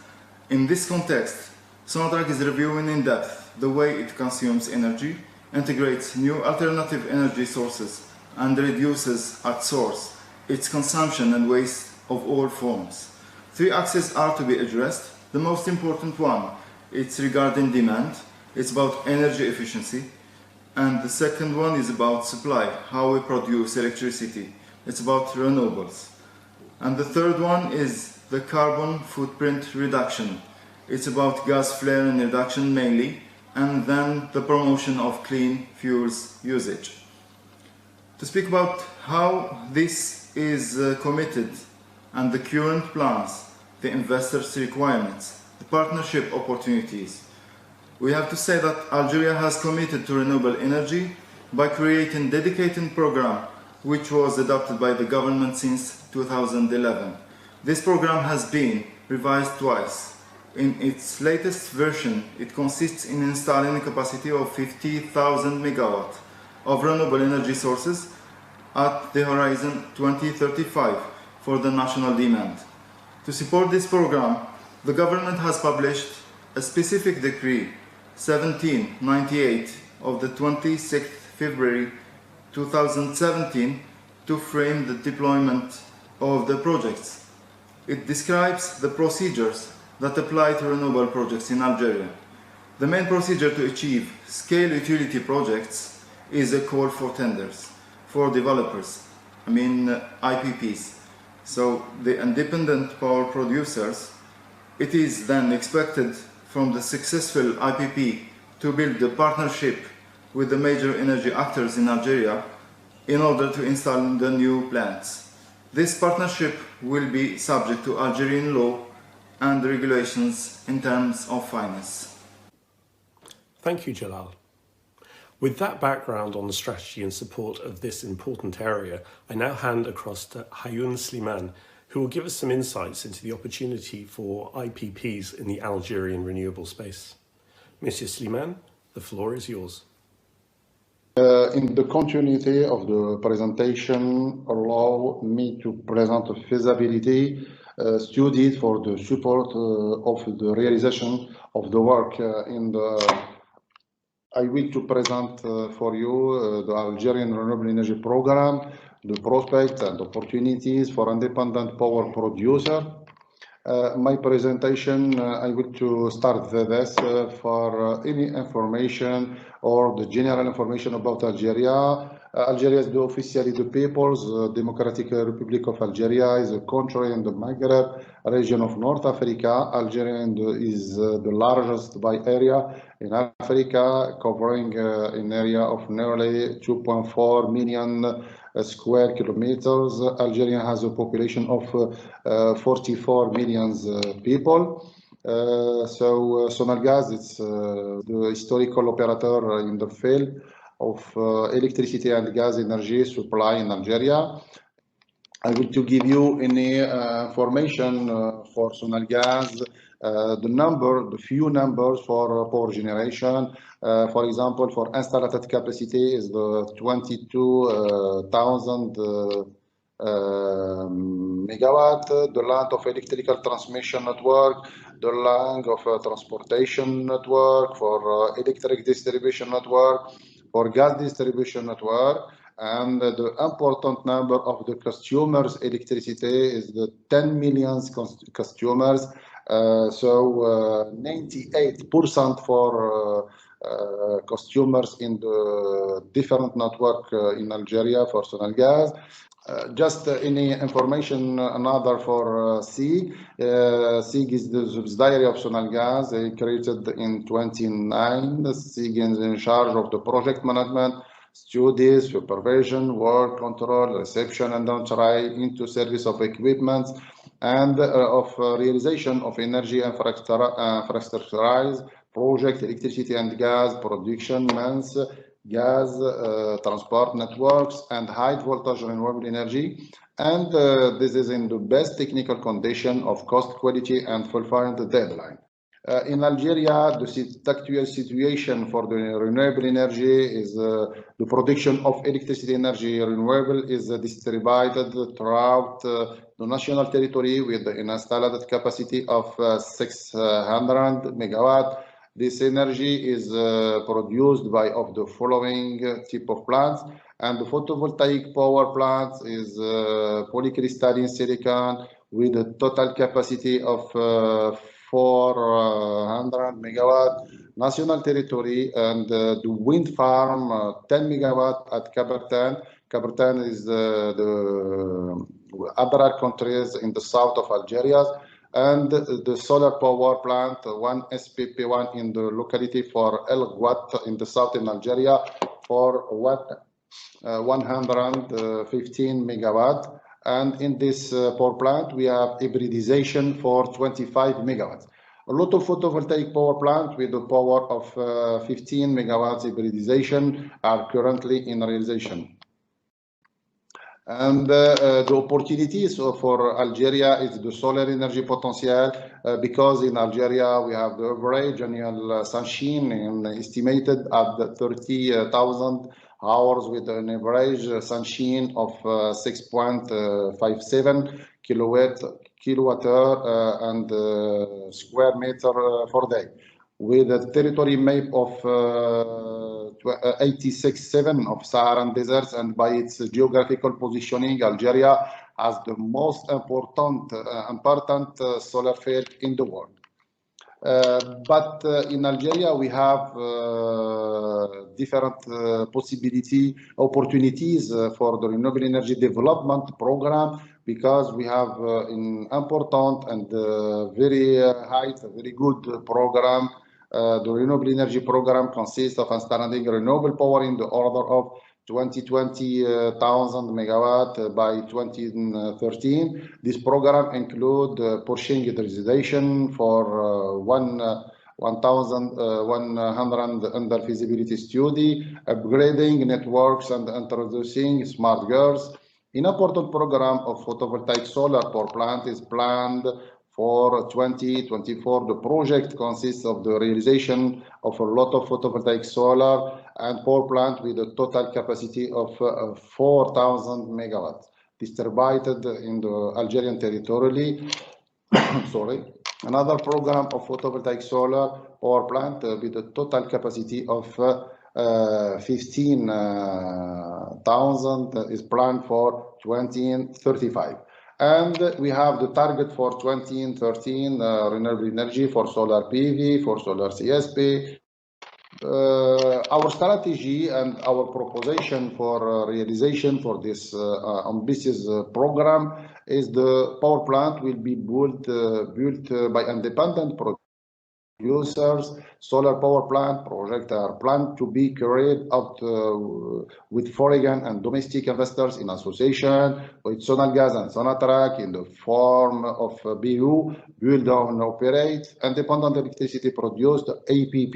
I: In this context, Sonatrach is reviewing in depth the way it consumes energy, integrates new alternative energy sources, and reduces at source its consumption and waste of all forms. Three axes are to be addressed. The most important one, it's regarding demand. It's about energy efficiency. And the second one is about supply, how we produce electricity. It's about renewables. And the third one is the carbon footprint reduction. It's about gas flaring reduction mainly, and then the promotion of clean fuels usage. To speak about how this is committed and the current plans, the investors' requirements, the partnership opportunities, we have to say that Algeria has committed to renewable energy by creating a dedicated program which was adopted by the government since 2011. This program has been revised twice. In its latest version, it consists in installing a capacity of 50,000 megawatts of renewable energy sources at the horizon 2035 for the national demand. To support this program, the government has published a specific decree 1798 of the 26th February 2017 to frame the deployment of the projects. It describes the procedures that apply to renewable projects in Algeria. The main procedure to achieve scale utility projects is a call for tenders for developers, IPPs. So the independent power producers, it is then expected from the successful IPP to build a partnership with the major energy actors in Algeria in order to install the new plants. This partnership will be subject to Algerian law and regulations in terms of finance.
G: Thank you, Jalal. With that background on the strategy and support of this important area, I now hand across to Hayoun Slimane, who will give us some insights into the opportunity for IPPs in the Algerian renewable space. Monsieur Slimane, the floor is yours.
E: In the continuity of the presentation, allow me to present a feasibility study for the support of the realization of the work I will to present for you the Algerian Renewable Energy Program, the prospects and opportunities for independent power producer. My presentation, I will to start this for any information or the general information about Algeria. Algeria is officially the People's Democratic Republic of Algeria, is a country in the Maghreb region of North Africa. Algeria is the largest by area in Africa, covering an area of nearly 2.4 million square kilometers. Algeria has a population of 44 million people. So Sonalgaz, it's the historical operator in the field of electricity and gas energy supply in Algeria. I will to give you any information for Sonalgaz,
J: the few numbers for power generation. For example, for installed capacity is the 22,000 megawatt, the length of electrical transmission network, the length of transportation network, for electric distribution network, for gas distribution network, and the important number of the consumers electricity is the 10 million consumers. So 98% for consumers in the different network in Algeria for Sonal Gas. Just any information, another for SIG. SIG is the subsidiary of Sonal Gas, created in 2009. SIG is in charge of the project management, studies, supervision, work control, reception and entry into service of equipment, and of realization of energy infrastructurized project, electricity and gas production, mains, gas transport networks, and high voltage renewable energy. And this is in the best technical condition of cost, quality, and fulfilling the deadline. In Algeria, the actual situation for the renewable energy is the production of electricity energy renewable is distributed throughout the national territory with an installed capacity of 600 megawatt. This energy is produced by of the following type of plants, and the photovoltaic power plant is polycrystalline silicon with a total capacity of 400 megawatt national territory, and the wind farm 10 megawatt at Cabertin. Cabertin is the other countries in the south of Algeria, and the solar power plant, one SPP1 in the locality for El Guat in the south in Algeria for 115 megawatt. And in this power plant, we have hybridization for 25 megawatts. A lot of photovoltaic power plant with a power of 15 megawatts hybridization are currently in realization. And the opportunities for Algeria is the solar energy potential, because in Algeria we have the average annual sunshine estimated at 30,000 hours with an average sunshine of 6.57 kilowatt hour and square meter per day, with a territory map of 86.7 of Saharan deserts, and by its geographical positioning, Algeria has the most important solar field in the world. But in Algeria, we have different opportunities for the renewable energy development program, because we have an important and very good program. The renewable energy program consists of installing renewable power in the order of 20,000 megawatt by 2013. This program includes pushing utilization for 1,100 under feasibility study, upgrading networks, and introducing smart grids. An important program of photovoltaic solar power plant is planned for 2024. The project consists of the realization of a lot of photovoltaic solar and power plant with a total capacity of 4,000 megawatts distributed in the Algerian territory. Sorry. Another program of photovoltaic solar power plant with a total capacity of 15,000 is planned for 2035. And we have the target for 2013 renewable energy for solar PV, for solar CSP. Our strategy and our proposition for realization for this ambitious program is the power plant will be built by independent producers. Solar power plant projects are planned to be carried out with foreign and domestic investors in association with Sonal Gas and Sonatrach in the form of BU, build and operate, independent electricity produced, APP,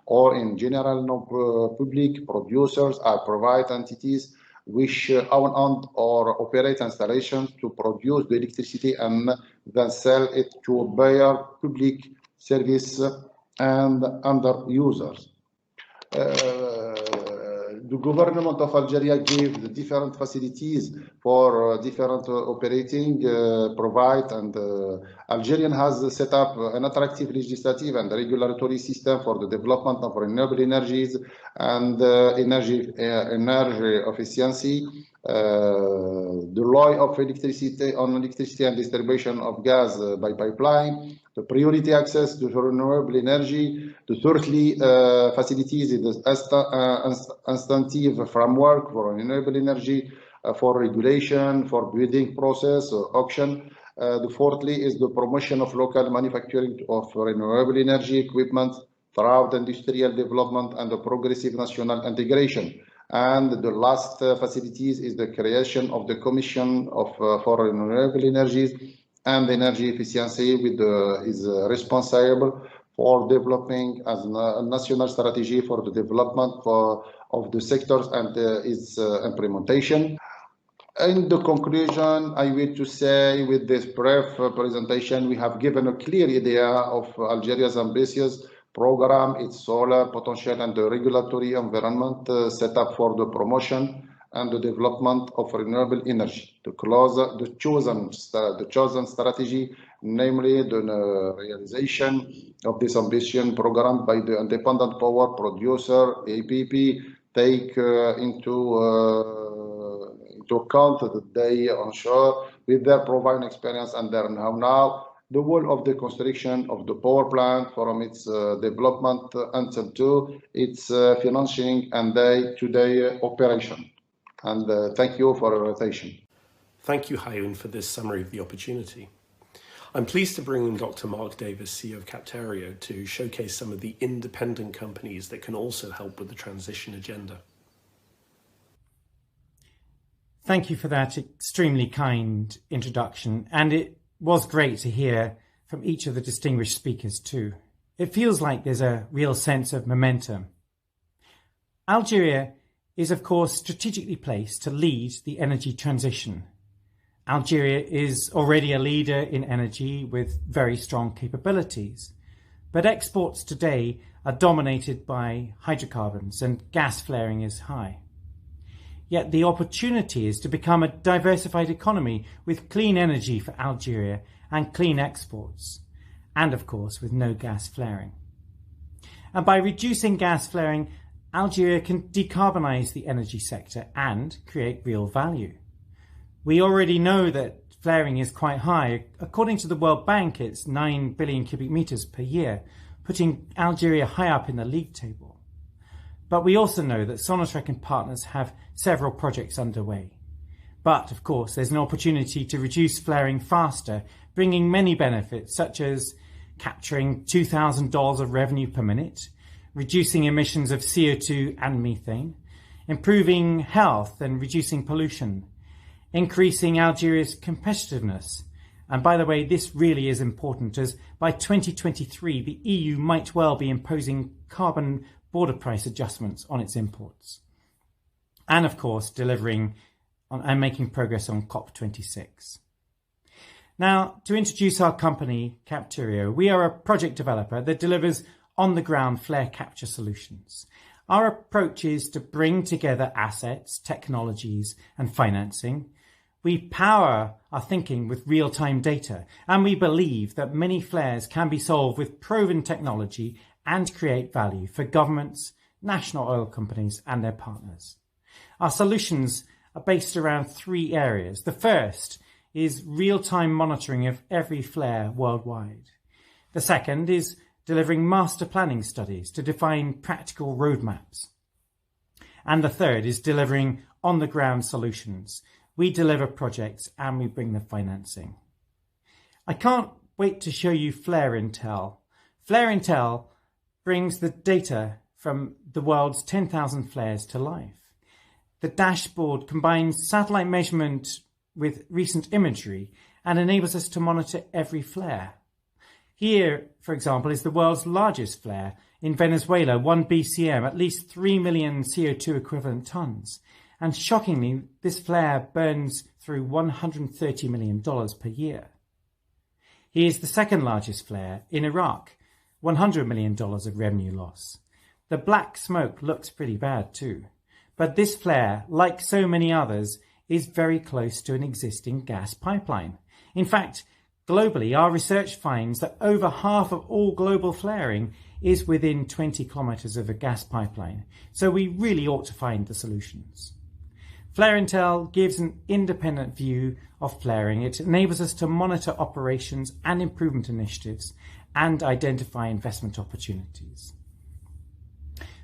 J: or in general non-public producers are private entities which own or operate installations to produce the electricity and then sell it to buyer, public service and other users. The government of Algeria gave the different facilities for different operating provide, and Algerian has set up an attractive legislative and regulatory system for the development of renewable energies and energy efficiency. The law of electricity and distribution of gas by pipeline, the priority access to renewable energy, the thirdly facilities in the incentive framework for renewable energy, for regulation, for bidding process, auction. The fourthly is the promotion of local manufacturing of renewable energy equipment throughout industrial development and the progressive national integration. And the last facilities is the creation of the Commission for Renewable Energies and Energy Efficiency, with is responsible for developing as a national strategy for the development of the sectors and its implementation. In the conclusion, I wish to say with this brief presentation, we have given a clear idea of Algeria's ambitious program, its solar potential and the regulatory environment set up for the promotion and the development of renewable energy. The chosen strategy, namely the realization of this ambition program by the independent power producer, APP, take into account that they onshore with their proven experience and their know-how the whole of the construction of the power plant from its development until to its financing and day-to-day operation. And thank you for your attention.
G: Thank you, Hayoun, for this summary of the opportunity. I'm pleased to bring in Dr. Mark Davis, CEO of Capterio, to showcase some of the independent companies that can also help with the transition agenda.
K: Thank you for that extremely kind introduction, and it was great to hear from each of the distinguished speakers too. It feels like there's a real sense of momentum. Algeria is of course strategically placed to lead the energy transition. Algeria is already a leader in energy with very strong capabilities, but exports today are dominated by hydrocarbons and gas flaring is high. Yet the opportunity is to become a diversified economy with clean energy for Algeria and clean exports, and of course with no gas flaring. And by reducing gas flaring, Algeria can decarbonise the energy sector and create real value. We already know that flaring is quite high. According to the World Bank, it's 9 billion cubic metres per year, putting Algeria high up in the league table. But we also know that Sonatrach and partners have several projects underway. But of course, there's an opportunity to reduce flaring faster, bringing many benefits such as capturing $2,000 of revenue per minute, reducing emissions of CO2 and methane, improving health and reducing pollution, increasing Algeria's competitiveness. And by the way, this really is important, as by 2023, the EU might well be imposing carbon border price adjustments on its imports. And of course, delivering on and making progress on COP26. Now, to introduce our company, Capterio, we are a project developer that delivers on-the-ground flare capture solutions. Our approach is to bring together assets, technologies, and financing. We power our thinking with real-time data, and we believe that many flares can be solved with proven technology and create value for governments, national oil companies, and their partners. Our solutions are based around 3 areas. The first is real-time monitoring of every flare worldwide. The second is delivering master planning studies to define practical roadmaps. And the third is delivering on-the-ground solutions. We deliver projects and we bring the financing. I can't wait to show you Flare Intel. Flare Intel brings the data from the world's 10,000 flares to life. The dashboard combines satellite measurement with recent imagery and enables us to monitor every flare. Here, for example, is the world's largest flare in Venezuela, 1 BCM, at least 3 million CO2 equivalent tons. and shockingly, this flare burns through $130 million per year. He is the second largest flare in Iraq, $100 million of revenue loss. The black smoke looks pretty bad too, but this flare, like so many others, is very close to an existing gas pipeline. In fact, globally, our research finds that over half of all global flaring is within 20 kilometres of a gas pipeline, so we really ought to find the solutions. Flare Intel gives an independent view of flaring. It enables us to monitor operations and improvement initiatives and identify investment opportunities.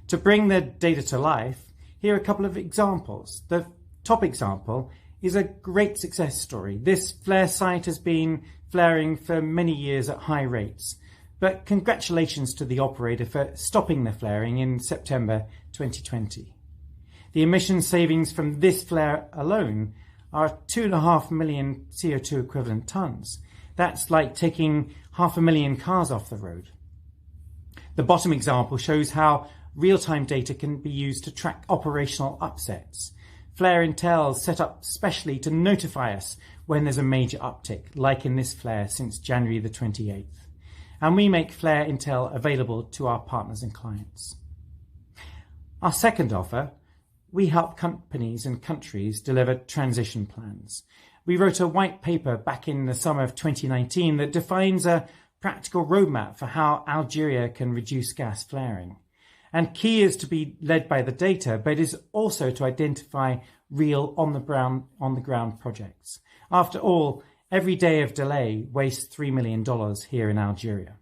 K: To bring the data to life, here are a couple of examples. The top example is a great success story. This flare site has been flaring for many years at high rates, but congratulations to the operator for stopping the flaring in September 2020. The emission savings from this flare alone are 2.5 million CO2 equivalent tonnes. That's like taking 500,000 cars off the road. The bottom example shows how real-time data can be used to track operational upsets. Flare Intel set up specially to notify us when there's a major uptick, like in this flare since January the 28th. And we make Flare Intel available to our partners and clients. Our second offer, we help companies and countries deliver transition plans. We wrote a white paper back in the summer of 2019 that defines a practical roadmap for how Algeria can reduce gas flaring. And key is to be led by the data, but is also to identify real on the ground projects. After all, every day of delay wastes $3 million here in Algeria.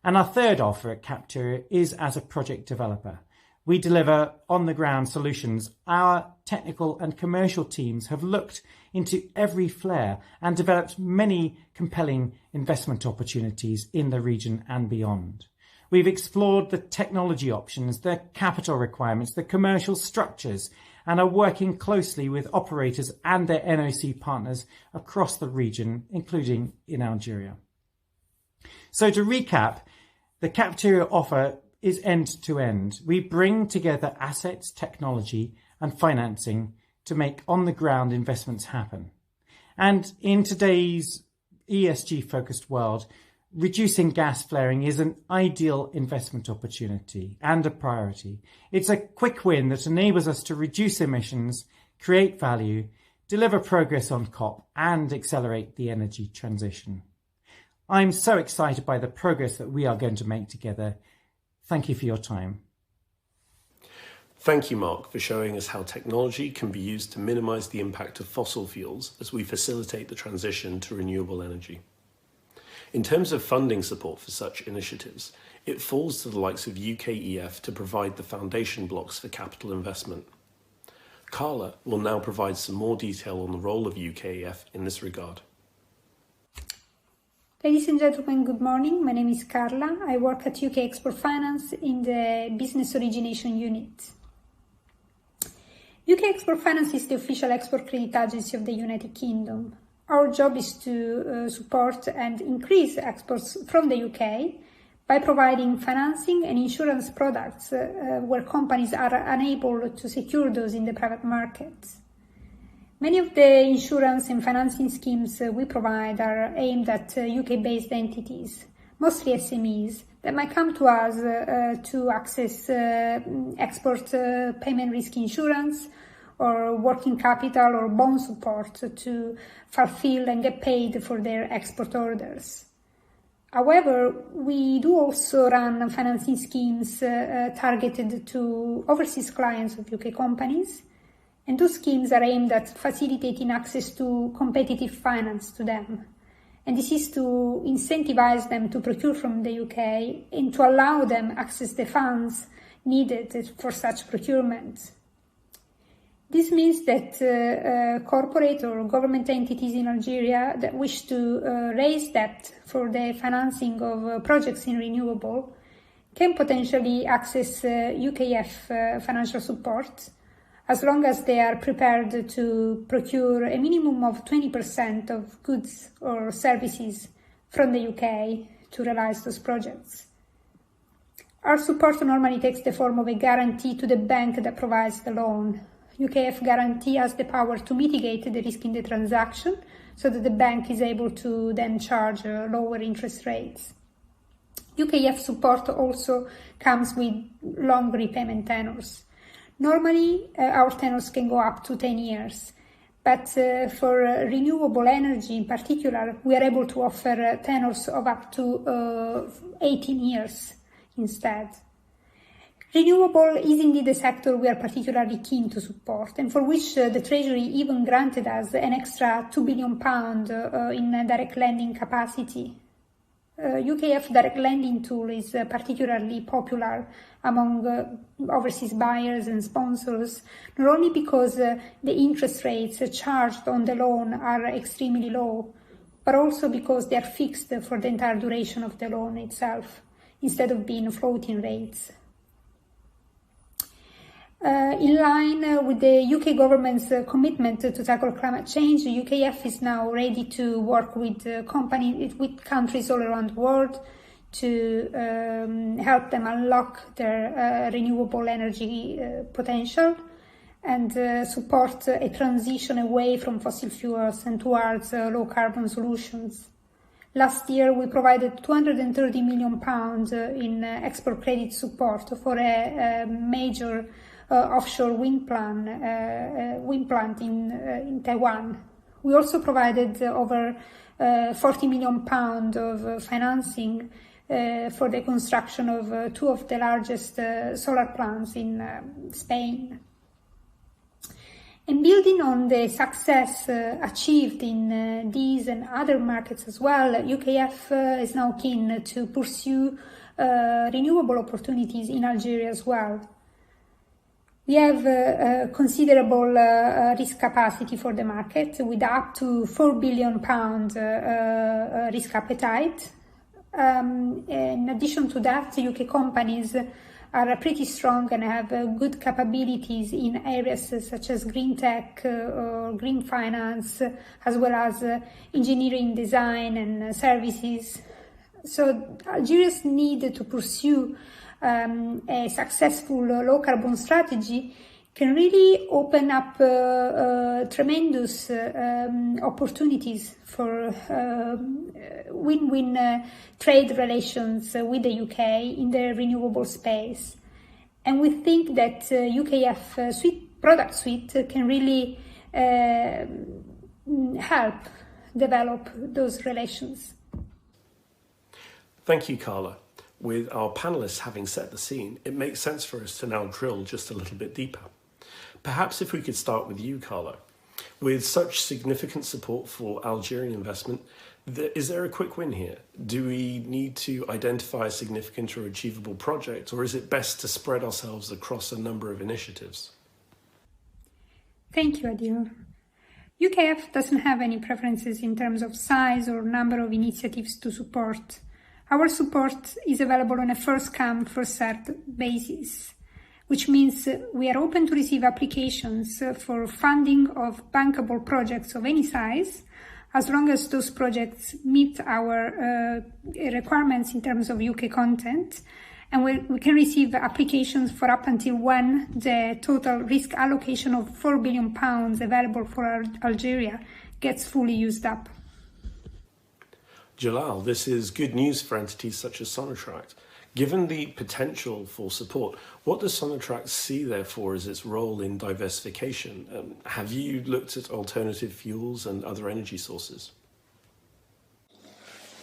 K: And our third offer at Captura is as a project developer. We deliver on-the-ground solutions. Our technical and commercial teams have looked into every flare and developed many compelling investment opportunities in the region and beyond. We've explored the technology options, the capital requirements, the commercial structures, and are working closely with operators and their NOC partners across the region, including in Algeria. So to recap, the Captura offer is end-to-end. We bring together assets, technology and financing to make on-the-ground investments happen. And in today's ESG-focused world, reducing gas flaring is an ideal investment opportunity and a priority. It's a quick win that enables us to reduce emissions, create value, deliver progress on COP and accelerate the energy transition. I'm so excited by the progress that we are going to make together. Thank you for your time.
G: Thank you, Mark, for showing us how technology can be used to minimise the impact of fossil fuels as we facilitate the transition to renewable energy. In terms of funding support for such initiatives, it falls to the likes of UKEF to provide the foundation blocks for capital investment. Carla will now provide some more detail on the role of UKEF in this regard.
L: Ladies and gentlemen, good morning. My name is Carla. I work at UK Export Finance in the Business Origination Unit. UK Export Finance is the official export credit agency of the United Kingdom. Our job is to support and increase exports from the UK by providing financing and insurance products where companies are unable to secure those in the private market. Many of the insurance and financing schemes we provide are aimed at UK-based entities, mostly SMEs, that might come to us to access export payment risk insurance or working capital or bond support to fulfill and get paid for their export orders. However, we do also run financing schemes targeted to overseas clients of UK companies, and those schemes are aimed at facilitating access to competitive finance to them. And this is to incentivize them to procure from the UK and to allow them access the funds needed for such procurement. This means that corporate or government entities in Algeria that wish to raise debt for the financing of projects in renewable can potentially access UKEF financial support, as long as they are prepared to procure a minimum of 20% of goods or services from the UK to realize those projects. Our support normally takes the form of a guarantee to the bank that provides the loan. UKF guarantee has the power to mitigate the risk in the transaction so that the bank is able to then charge lower interest rates. UKF support also comes with long repayment tenors. Normally, our tenors can go up to 10 years, but for renewable energy in particular, we are able to offer tenors of up to 18 years instead. Renewable is indeed a sector we are particularly keen to support, and for which the Treasury even granted us an extra £2 billion in direct lending capacity. UKF direct lending tool is particularly popular among overseas buyers and sponsors, not only because the interest rates charged on the loan are extremely low, but also because they are fixed for the entire duration of the loan itself, instead of being floating rates. In line with the UK government's commitment to tackle climate change, UKF is now ready to work with countries all around the world to help them unlock their renewable energy potential and support a transition away from fossil fuels and towards low carbon solutions. Last year, we provided £230 million in export credit support for a major offshore wind plant in Taiwan. We also provided over £40 million of financing for the construction of two of the largest solar plants in Spain. And building on the success achieved in these and other markets as well, UKF is now keen to pursue renewable opportunities in Algeria as well. We have considerable risk capacity for the market with up to £4 billion risk appetite. In addition to that, UK companies are pretty strong and have good capabilities in areas such as green tech or green finance, as well as engineering, design and services. So Algeria's need to pursue a successful low carbon strategy can really open up tremendous opportunities for win-win trade relations with the UK in the renewable space. And we think that UKF product suite can really help develop those relations.
G: Thank you, Carla. With our panellists having set the scene, it makes sense for us to now drill just a little bit deeper. Perhaps if we could start with you, Carla. With such significant support for Algerian investment, is there a quick win here? Do we need to identify a significant or achievable project, or is it best to spread ourselves across a number of initiatives?
L: Thank you, Adil. UKF doesn't have any preferences in terms of size or number of initiatives to support. Our support is available on a first-come, first-served basis, which means we are open to receive applications for funding of bankable projects of any size, as long as those projects meet our requirements in terms of UK content, and we can receive applications for up until when the total risk allocation of £4 billion available for Algeria gets fully used up.
G: Jalal, this is good news for entities such as Sonatrach. Given the potential for support, what does Sonatrach see, therefore, as its role in diversification? Have you looked at alternative fuels and other energy sources?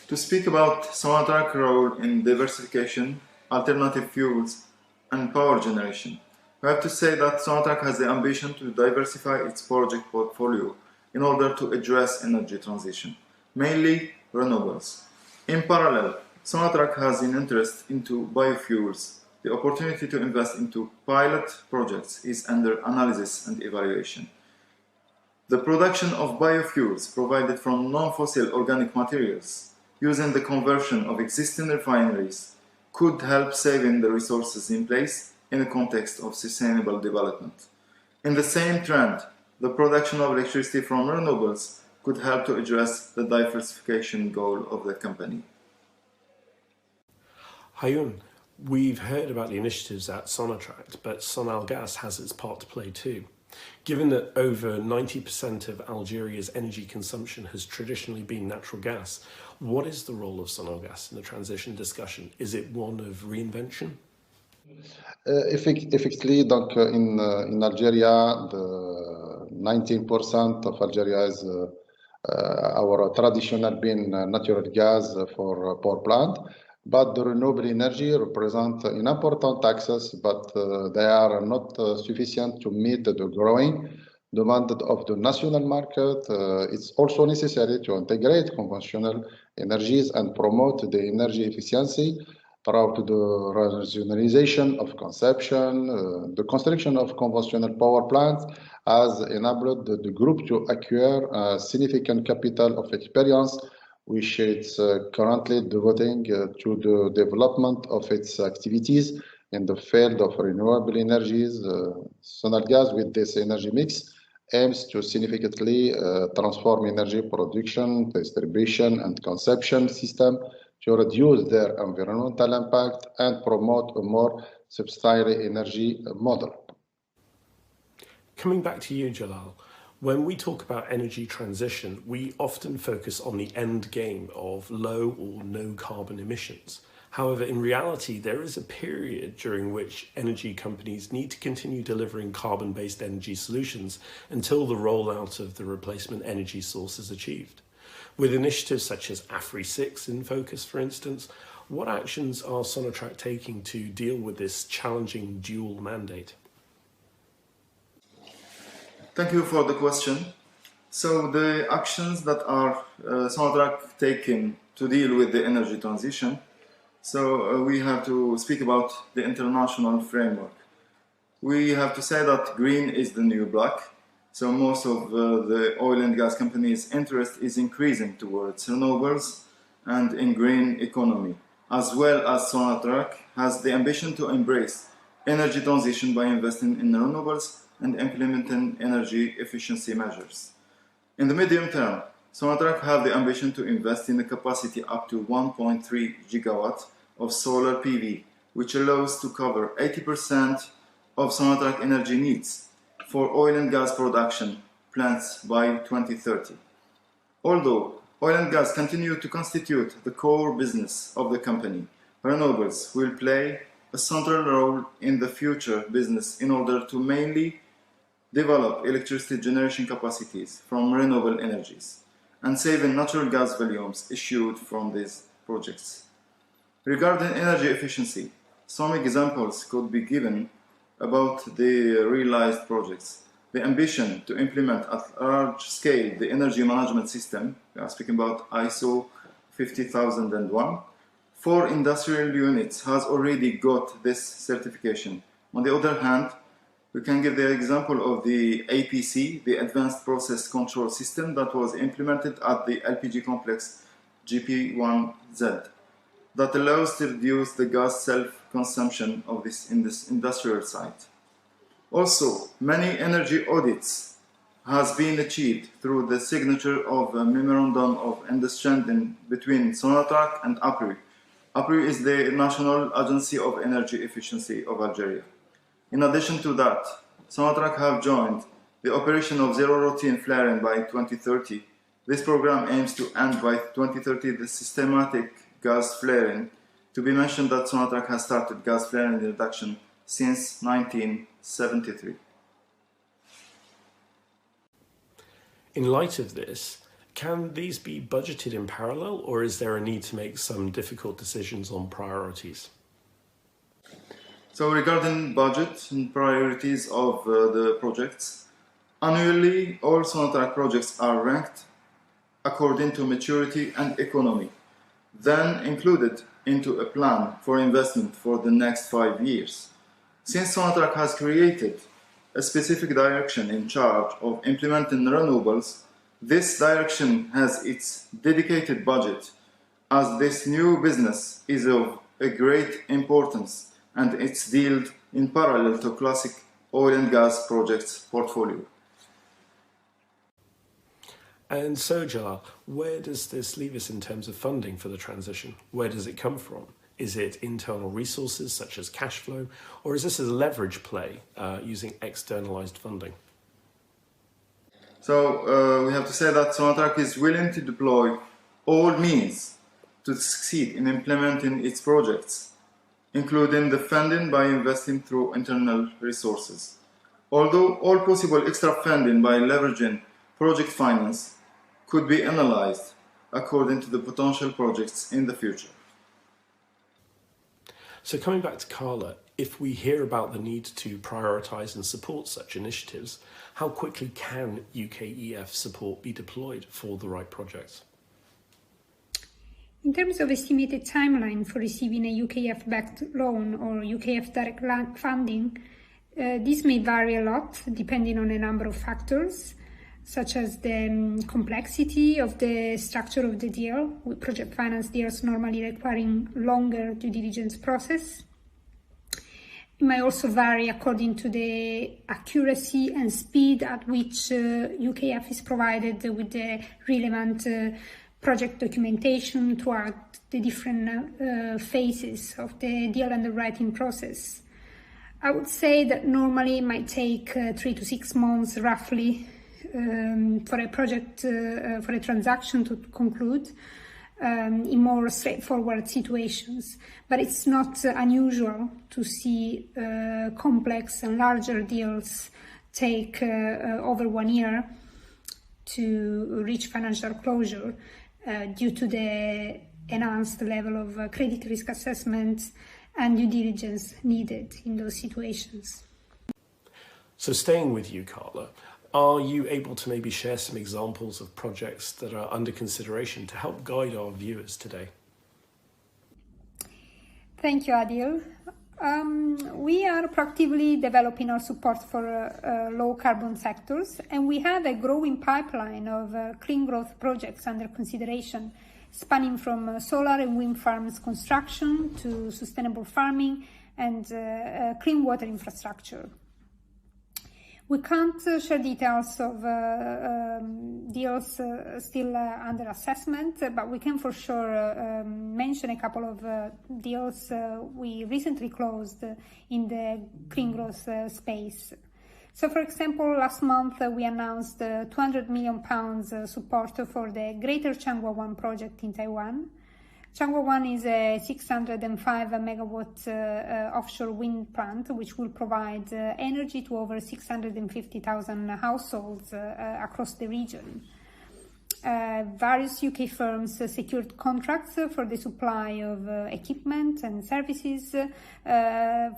I: To speak about Sonatrach's role in diversification, alternative fuels, and power generation, we have to say that Sonatrach has the ambition to diversify its project portfolio in order to address energy transition, mainly renewables. In parallel, Sonatrach has an interest into biofuels. The opportunity to invest into pilot projects is under analysis and evaluation. The production of biofuels provided from non-fossil organic materials using the conversion of existing refineries could help saving the resources in place in the context of sustainable development. In the same trend, the production of electricity from renewables could help to address the diversification goal of the company.
G: Hayun, we've heard about the initiatives at Sonatrach, but Sonalgas has its part to play too. Given that over 90% of Algeria's energy consumption has traditionally been natural gas, what is the role of Sonagas in the transition discussion? Is it one of reinvention?
J: Effectively, donc, in Algeria, the 19% of Algeria is our traditional being natural gas for power plant, but the renewable energy represent an important access, but they are not sufficient to meet the growing demand of the national market. It's also necessary to integrate conventional energies and promote the energy efficiency throughout the rationalization of consumption. The construction of conventional power plants has enabled the group to acquire a significant capital of experience, which it's currently devoting to the development of its activities in the field of renewable energies. Sonagas, with this energy mix, aims to significantly transform energy production, distribution, and consumption system to reduce their environmental impact and promote a more sustainable energy model.
G: Coming back to you, Jalal, when we talk about energy transition, we often focus on the end game of low or no carbon emissions. However, in reality, there is a period during which energy companies need to continue delivering carbon-based energy solutions until the rollout of the replacement energy source is achieved. With initiatives such as AFRI6 in focus, for instance, what actions are Sonatrach taking to deal with this challenging dual mandate?
I: Thank you for the question. So the actions that are Sonatrach taking to deal with the energy transition, we have to speak about the international framework. We have to say that green is the new black. So most of the oil and gas companies' interest is increasing towards renewables and in green economy, as well as Sonatrach has the ambition to embrace energy transition by investing in renewables and implementing energy efficiency measures. In the medium term, Sonatrach have the ambition to invest in a capacity up to 1.3 gigawatts of solar PV, which allows to cover 80% of Sonatrach energy needs for oil and gas production plants by 2030. Although oil and gas continue to constitute the core business of the company, renewables will play a central role in the future business in order to mainly develop electricity generation capacities from renewable energies and saving natural gas volumes issued from these projects. Regarding energy efficiency, some examples could be given about the realized projects. The ambition to implement at large scale the energy management system, we are speaking about ISO 50001, for industrial units has already got this certification. On the other hand, we can give the example of the APC, the Advanced Process Control System, that was implemented at the LPG complex GP1Z, that allows to reduce the gas self-consumption of in this industrial site. Also, many energy audits has been achieved through the signature of a memorandum of understanding between Sonatrach and APRI. APRI is the National Agency of Energy Efficiency of Algeria. In addition to that, Sonatrach have joined the operation of zero routine flaring by 2030. This program aims to end by 2030 the systematic gas flaring. To be mentioned that Sonatrach has started gas flaring reduction since 1973.
G: In light of this, can these be budgeted in parallel, or is there a need to make some difficult decisions on priorities?
I: So regarding budget and priorities of the projects, annually all Sonatrach projects are ranked according to maturity and economy, then included into a plan for investment for the next 5 years. Since Sonatrach has created a specific direction in charge of implementing renewables, this direction has its dedicated budget, as this new business is of a great importance and it's dealt in parallel to classic oil and gas projects portfolio.
G: And so, Jalal, where does this leave us in terms of funding for the transition? Where does it come from? Is it internal resources such as cash flow, or is this a leverage play using externalized funding?
I: So we have to say that Sonatrach is willing to deploy all means to succeed in implementing its projects, including the funding by investing through internal resources. Although all possible extra funding by leveraging project finance could be analyzed according to the potential projects in the future.
G: So coming back to Carla, if we hear about the need to prioritise and support such initiatives, how quickly can UKEF support be deployed for the right projects?
L: In terms of estimated timeline for receiving a UKEF-backed loan or UKEF direct funding, this may vary a lot depending on a number of factors, such as the complexity of the structure of the deal, with project finance deals normally requiring longer due diligence process. It may also vary according to the accuracy and speed at which UKEF is provided with the relevant project documentation throughout the different phases of the deal underwriting process. I would say that normally it might take 3 to 6 months roughly for a project, for a transaction to conclude in more straightforward situations. But it's not unusual to see complex and larger deals take over 1 year to reach financial closure due to the enhanced level of credit risk assessment and due diligence needed in those situations.
G: So staying with you, Carla, are you able to maybe share some examples of projects that are under consideration to help guide our viewers today?
L: Thank you, Adil. We are proactively developing our support for low carbon sectors, and we have a growing pipeline of clean growth projects under consideration, spanning from solar and wind farms construction to sustainable farming and clean water infrastructure. We can't share details of deals still under assessment, but we can for sure mention a couple of deals we recently closed in the clean growth space. So, for example, last month we announced £200 million support for the Greater Changhua 1 project in Taiwan. Changhua 1 is a 605 megawatt offshore wind plant which will provide energy to over 650,000 households across the region. Various UK firms secured contracts for the supply of equipment and services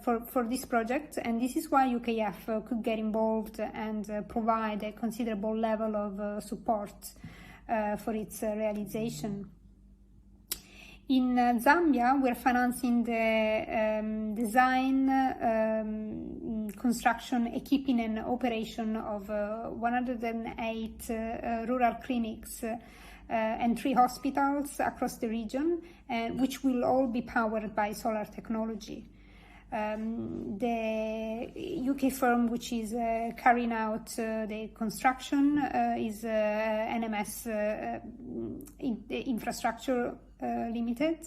L: for this project, and this is why UKEF could get involved and provide a considerable level of support for its realization. In Zambia, we're financing the design, construction, equipping and operation of 108 rural clinics and 3 hospitals across the region, which will all be powered by solar technology. The UK firm which is carrying out the construction is NMS Infrastructure Limited,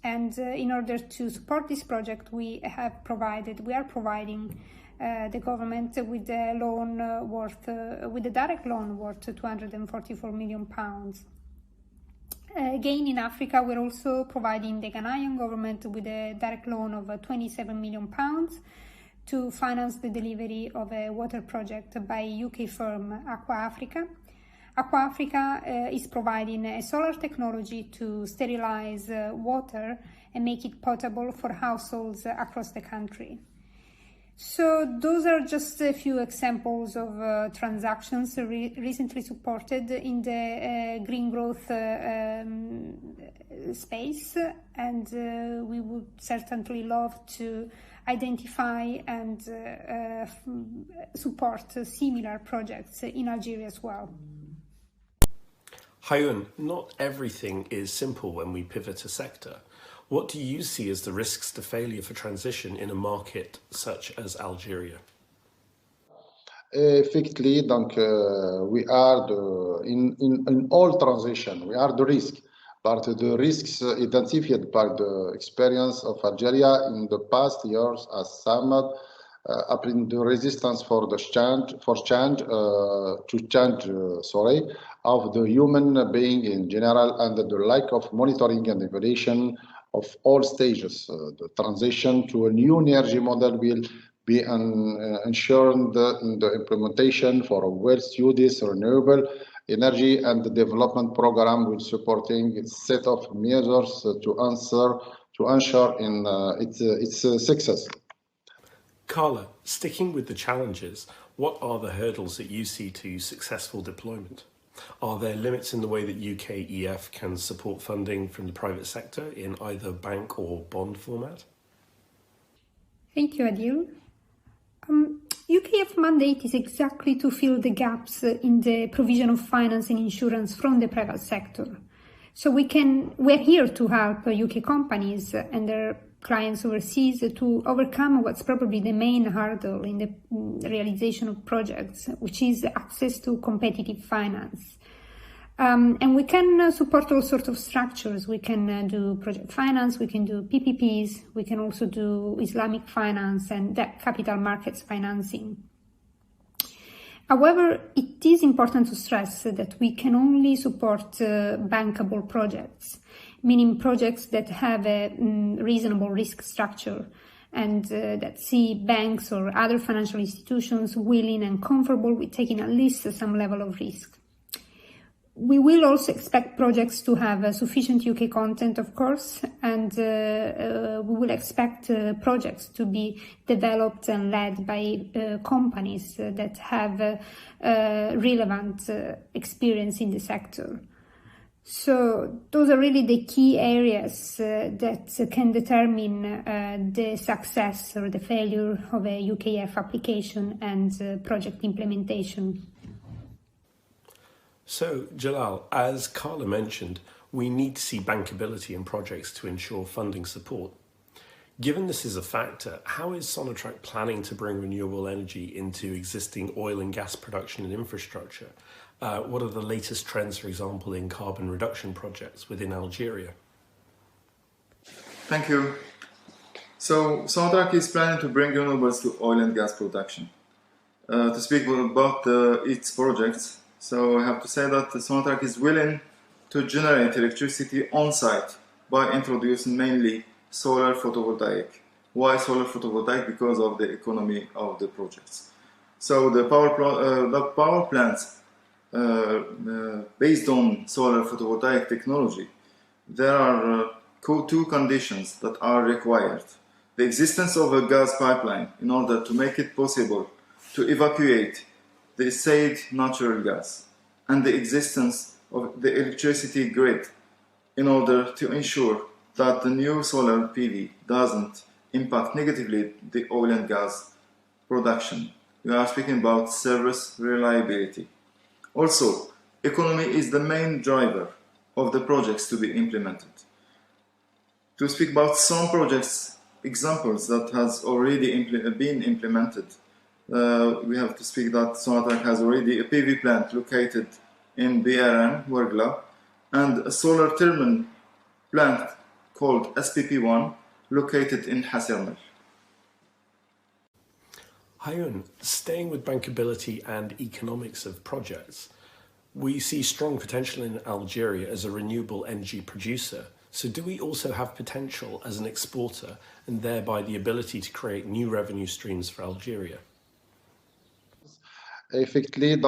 L: and in order to support this project we are providing the government with a loan with a direct loan worth £244 million. Again, in Africa, we're also providing the Ghanaian government with a direct loan of £27 million to finance the delivery of a water project by UK firm Aqua Africa. Aqua Africa is providing a solar technology to sterilize water and make it potable for households across the country. So those are just a few examples of transactions recently supported in the green growth space, and we would certainly love to identify and support similar projects in Algeria as well.
G: Hayun, not everything is simple when we pivot a sector. What do you see as the risks to failure for transition in a market such as Algeria?
J: Effectively, donc, we are in all transition, we are the risk, but the risks identified by the experience of Algeria in the past years, as Samad upon the resistance for the change of the human being in general, and the lack of monitoring and evaluation of all stages. The transition to a new energy model will be ensured in the implementation for a well-studied renewable energy and the development program with supporting a set of measures to ensure in its success.
G: Carla, sticking with the challenges, what are the hurdles that you see to successful deployment? Are there limits in the way that UKEF can support funding from the private sector in either bank or bond format?
L: Thank you, Adil. UKEF mandate is exactly to fill the gaps in the provision of finance and insurance from the private sector. So we're here to help UK companies and their clients overseas to overcome what's probably the main hurdle in the realization of projects, which is access to competitive finance. And we can support all sorts of structures. We can do project finance, we can do PPPs, we can also do Islamic finance and debt capital markets financing. However, it is important to stress that we can only support bankable projects, meaning projects that have a reasonable risk structure and that see banks or other financial institutions willing and comfortable with taking at least some level of risk. We will also expect projects to have sufficient UK content, of course, and we will expect projects to be developed and led by companies that have relevant experience in the sector. So those are really the key areas that can determine the success or the failure of a UKEF application and project implementation.
G: So, Jalal, as Carla mentioned, we need to see bankability in projects to ensure funding support. Given this is a factor, how is Sonatrach planning to bring renewable energy into existing oil and gas production and infrastructure? What are the latest trends, for example, in carbon reduction projects within Algeria?
I: Thank you. So, Sonatrach is planning to bring renewables to oil and gas production. To speak about its projects, so I have to say that Sonatrach is willing to generate electricity on site by introducing mainly solar photovoltaic. Why solar photovoltaic? Because of the economy of the projects. So the power plants based on solar photovoltaic technology, there are two conditions that are required. The existence of a gas pipeline in order to make it possible to evacuate the said natural gas, and the existence of the electricity grid in order to ensure that the new solar PV doesn't impact negatively the oil and gas production. We are speaking about service reliability. Also, economy is the main driver of the projects to be implemented. To speak about some projects, examples that has already been implemented, we have to speak that Sonatrach has already a PV plant located in BRM, Wergla, and a solar turbine plant called SPP1 located in Hassermel.
G: Hayun, staying with bankability and economics of projects, we see strong potential in Algeria as a renewable energy producer. So do we also have potential as an exporter and thereby the ability to create new revenue streams for Algeria?
J: Effectively, in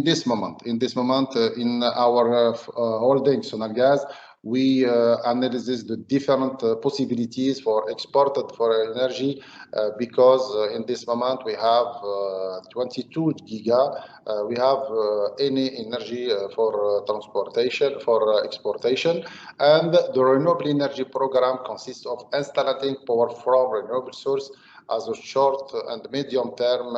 J: this moment, in our holding Sonalgas, we analyze the different possibilities for exported for energy because in this moment we have 22 giga. We have any energy for transportation, for exportation, and the renewable energy program consists of installing power from renewable source as a short and medium term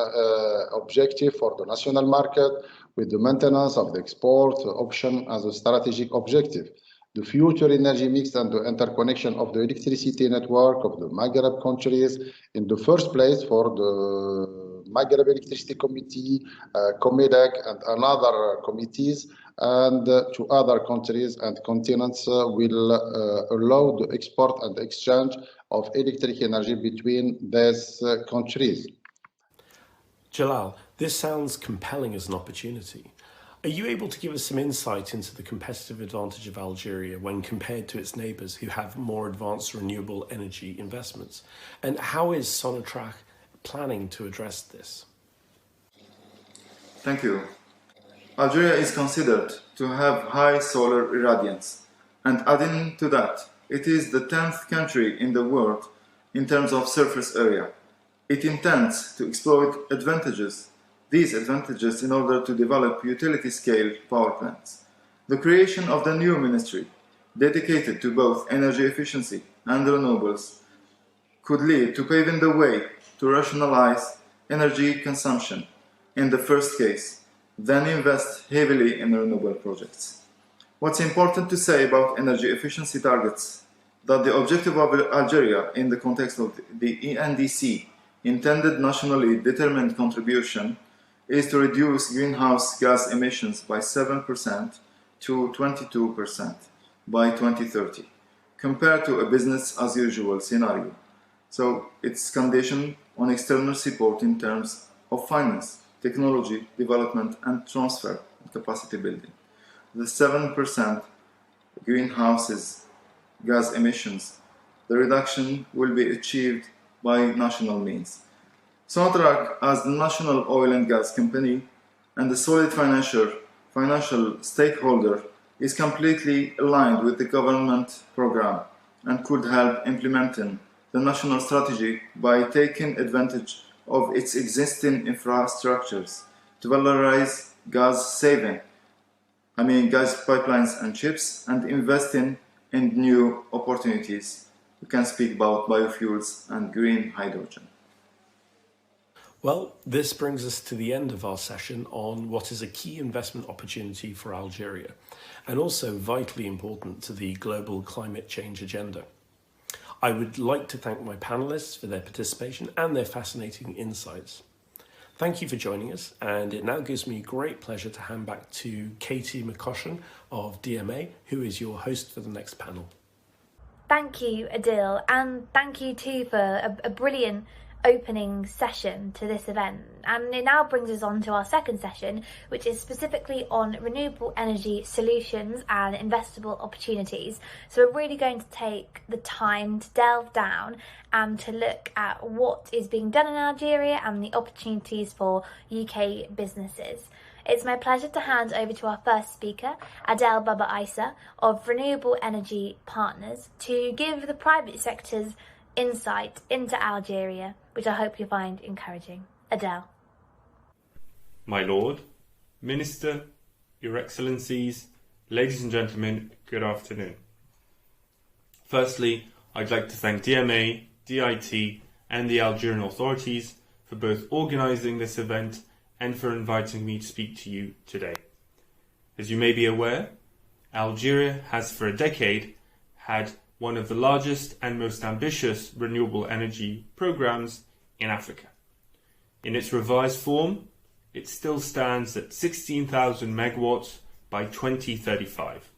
J: objective for the national market, with the maintenance of the export option as a strategic objective. The future energy mix and the interconnection of the electricity network of the Maghreb countries, in the first place for the Maghreb Electricity Committee, COMEDEC, and another committees, and to other countries and continents will allow the export and exchange of electric energy between these countries.
G: Jalal, this sounds compelling as an opportunity. Are you able to give us some insight into the competitive advantage of Algeria when compared to its neighbours who have more advanced renewable energy investments? And how is Sonatrach planning to address this?
I: Thank you. Algeria is considered to have high solar irradiance, and adding to that, it is the 10th country in the world in terms of surface area. It intends to exploit these advantages in order to develop utility-scale power plants. The creation of the new ministry, dedicated to both energy efficiency and renewables, could lead to paving the way to rationalize energy consumption in the first case, then invest heavily in renewable projects. What's important to say about energy efficiency targets, that the objective of Algeria in the context of the ENDC, intended nationally determined contribution, is to reduce greenhouse gas emissions by 7% to 22% by 2030, compared to a business-as-usual scenario. So it's conditioned on external support in terms of finance, technology, development and transfer and capacity building. The 7% greenhouse gas emissions, the reduction will be achieved by national means. Sonatrach, as the national oil and gas company and the solid financial stakeholder, is completely aligned with the government program and could help implementing the national strategy by taking advantage of its existing infrastructures to valorize gas pipelines and ships, and investing in new opportunities. We can speak about biofuels and green hydrogen.
G: Well, this brings us to the end of our session on what is a key investment opportunity for Algeria, and also vitally important to the global climate change agenda. I would like to thank my panellists for their participation and their fascinating insights. Thank you for joining us, and it now gives me great pleasure to hand back to Katie McCoshen of DMA, who is your host for the next panel.
A: Thank you, Adil, and thank you too for a brilliant opening session to this event. And it now brings us on to our second session, which is specifically on renewable energy solutions and investable opportunities. So we're really going to take the time to delve down and to look at what is being done in Algeria and the opportunities for UK businesses. It's my pleasure to hand over to our first speaker, Adel Baba Isa of Renewable Energy Partners, to give the private sector's insight into Algeria, which I hope you find encouraging. Adel.
M: My Lord, Minister, Your Excellencies, ladies and gentlemen, good afternoon. Firstly, I'd like to thank DMA, DIT and the Algerian authorities for both organising this event and for inviting me to speak to you today. As you may be aware, Algeria has for a decade had one of the largest and most ambitious renewable energy programs in Africa. In its revised form, it still stands at 16,000 megawatts by 2035.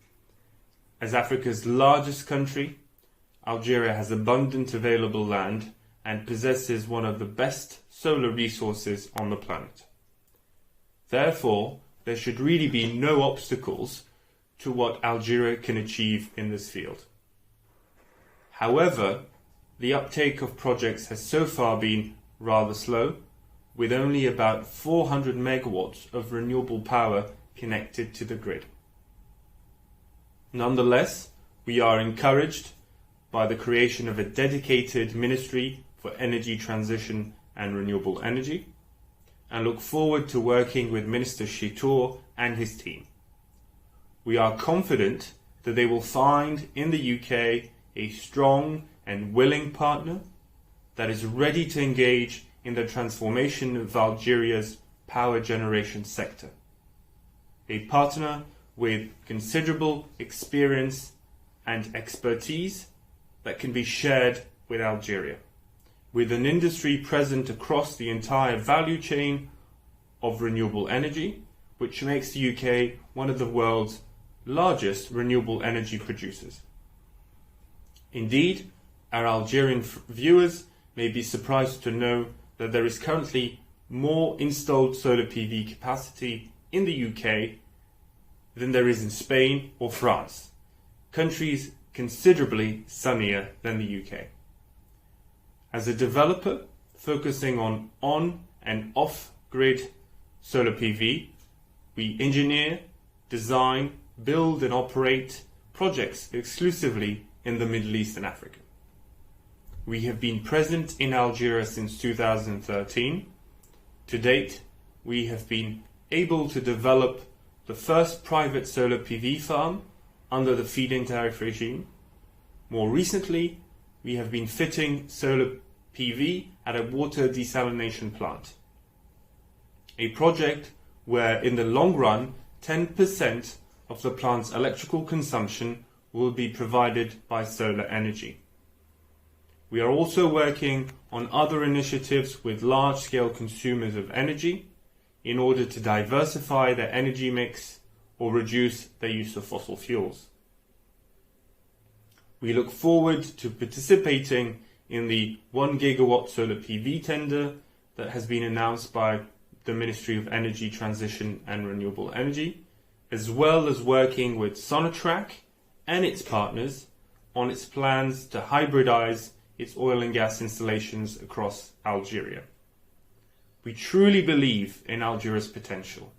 M: As Africa's largest country, Algeria has abundant available land and possesses one of the best solar resources on the planet. Therefore, there should really be no obstacles to what Algeria can achieve in this field. However, the uptake of projects has so far been rather slow, with only about 400 megawatts of renewable power connected to the grid. Nonetheless, we are encouraged by the creation of a dedicated Ministry for Energy Transition and Renewable Energy, and look forward to working with Minister Chitour and his team. We are confident that they will find in the UK a strong and willing partner that is ready to engage in the transformation of Algeria's power generation sector. A partner with considerable experience and expertise that can be shared with Algeria, with an industry present across the entire value chain of renewable energy, which makes the UK one of the world's largest renewable energy producers. Indeed, our Algerian viewers may be surprised to know that there is currently more installed solar PV capacity in the UK than there is in Spain or France, countries considerably sunnier than the UK. As a developer focusing on and off-grid solar PV, we engineer, design, build and operate projects exclusively in the Middle East and Africa. We have been present in Algeria since 2013. To date, we have been able to develop the first private solar PV farm under the feed-in tariff regime. More recently, we have been fitting solar PV at a water desalination plant, a project where in the long run 10% of the plant's electrical consumption will be provided by solar energy. We are also working on other initiatives with large-scale consumers of energy in order to diversify their energy mix or reduce their use of fossil fuels. We look forward to participating in the 1 gigawatt solar PV tender that has been announced by the Ministry of Energy Transition and Renewable Energy, as well as working with Sonatrach and its partners on its plans to hybridize its oil and gas installations across Algeria. We truly believe in Algeria's potential,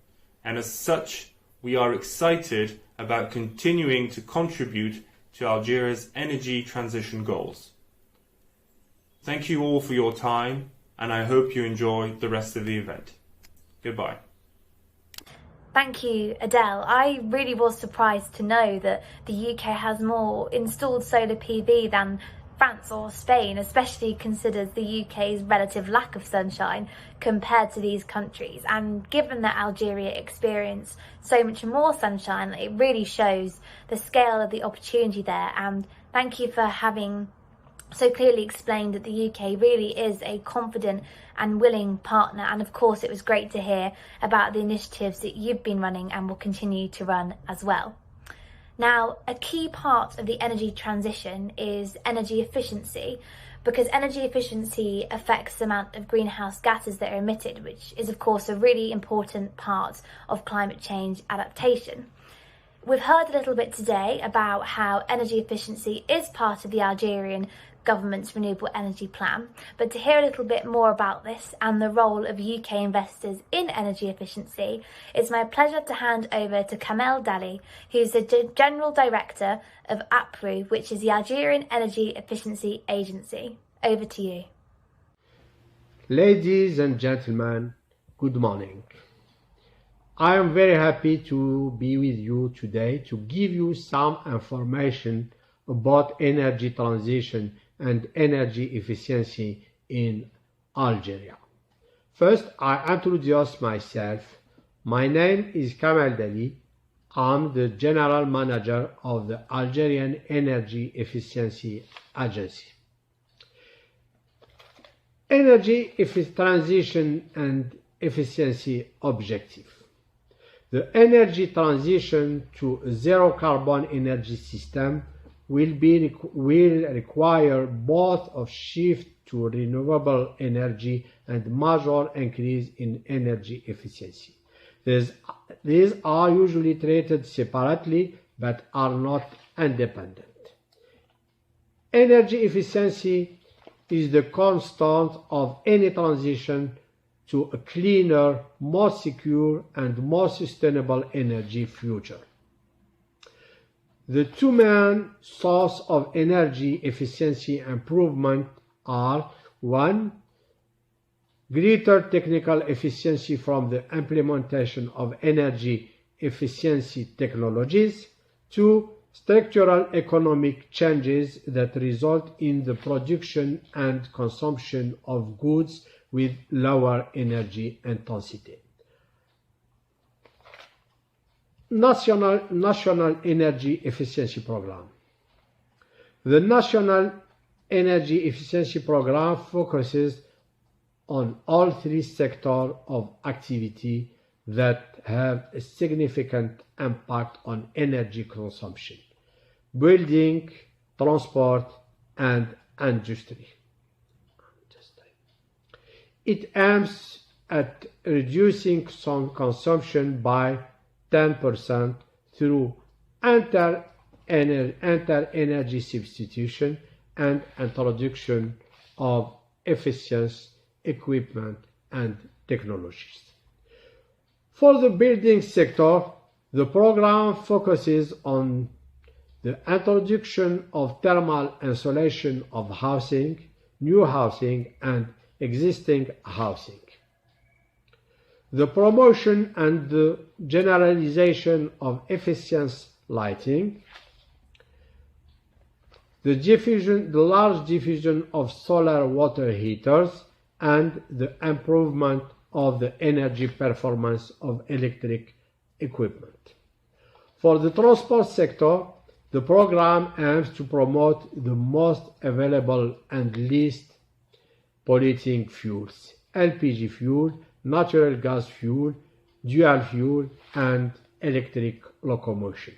M: and as such, we are excited about continuing to contribute to Algeria's energy transition goals. Thank you all for your time, and I hope you enjoy the rest of the event. Goodbye.
A: Thank you, Adele. I really was surprised to know that the UK has more installed solar PV than France or Spain, especially considers the UK's relative lack of sunshine compared to these countries. And given that Algeria experienced so much more sunshine, it really shows the scale of the opportunity there. And thank you for having so clearly explained that the UK really is a confident and willing partner. And of course, it was great to hear about the initiatives that you've been running and will continue to run as well. Now, a key part of the energy transition is energy efficiency, because energy efficiency affects the amount of greenhouse gases that are emitted, which is of course a really important part of climate change adaptation. We've heard a little bit today about how energy efficiency is part of the Algerian government's renewable energy plan, but to hear a little bit more about this and the role of UK investors in energy efficiency, it's my pleasure to hand over to Kamel Dali, who's the General Director of APRU, which is the Algerian Energy Efficiency Agency. Over to you.
N: Ladies and gentlemen, good morning. I am very happy to be with you today to give you some information about energy transition and energy efficiency in Algeria. First, I introduce myself. My name is Kamel Dali. I'm the General Manager of the Algerian Energy Efficiency Agency. Energy transition and efficiency objective. The energy transition to a zero carbon energy system will require both a shift to renewable energy and major increase in energy efficiency. These are usually treated separately but are not independent. Energy efficiency is the constant of any transition to a cleaner, more secure and more sustainable energy future. The two main sources of energy efficiency improvement are: 1. Greater technical efficiency from the implementation of energy efficiency technologies. 2. Structural economic changes that result in the production and consumption of goods with lower energy intensity. National Energy Efficiency Program. The National Energy Efficiency Program focuses on all three sectors of activity that have a significant impact on energy consumption: building, transport, and industry. It aims at reducing some consumption by 10% through energy substitution and introduction of efficient equipment and technologies. For the building sector, the program focuses on the introduction of thermal insulation of housing, new housing, and existing housing. The promotion and the generalization of efficient lighting, the large diffusion of solar water heaters, and the improvement of the energy performance of electric equipment. For the transport sector, the program aims to promote the most available and least polluting fuels, LPG fuel, natural gas fuel, dual fuel, and electric locomotion.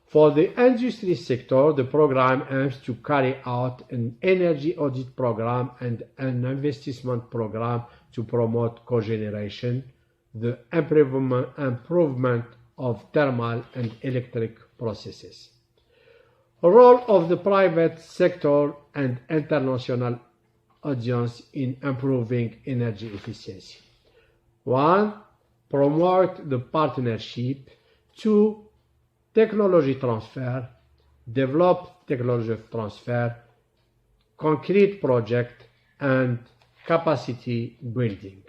N: For the industry sector, the program aims to carry out an energy audit program and an investment program to promote cogeneration, the improvement of thermal and electric processes. The role of the private sector and international audience in improving energy efficiency. 1. Promote the partnership. 2. Technology transfer. Develop technology transfer, concrete project, and capacity building.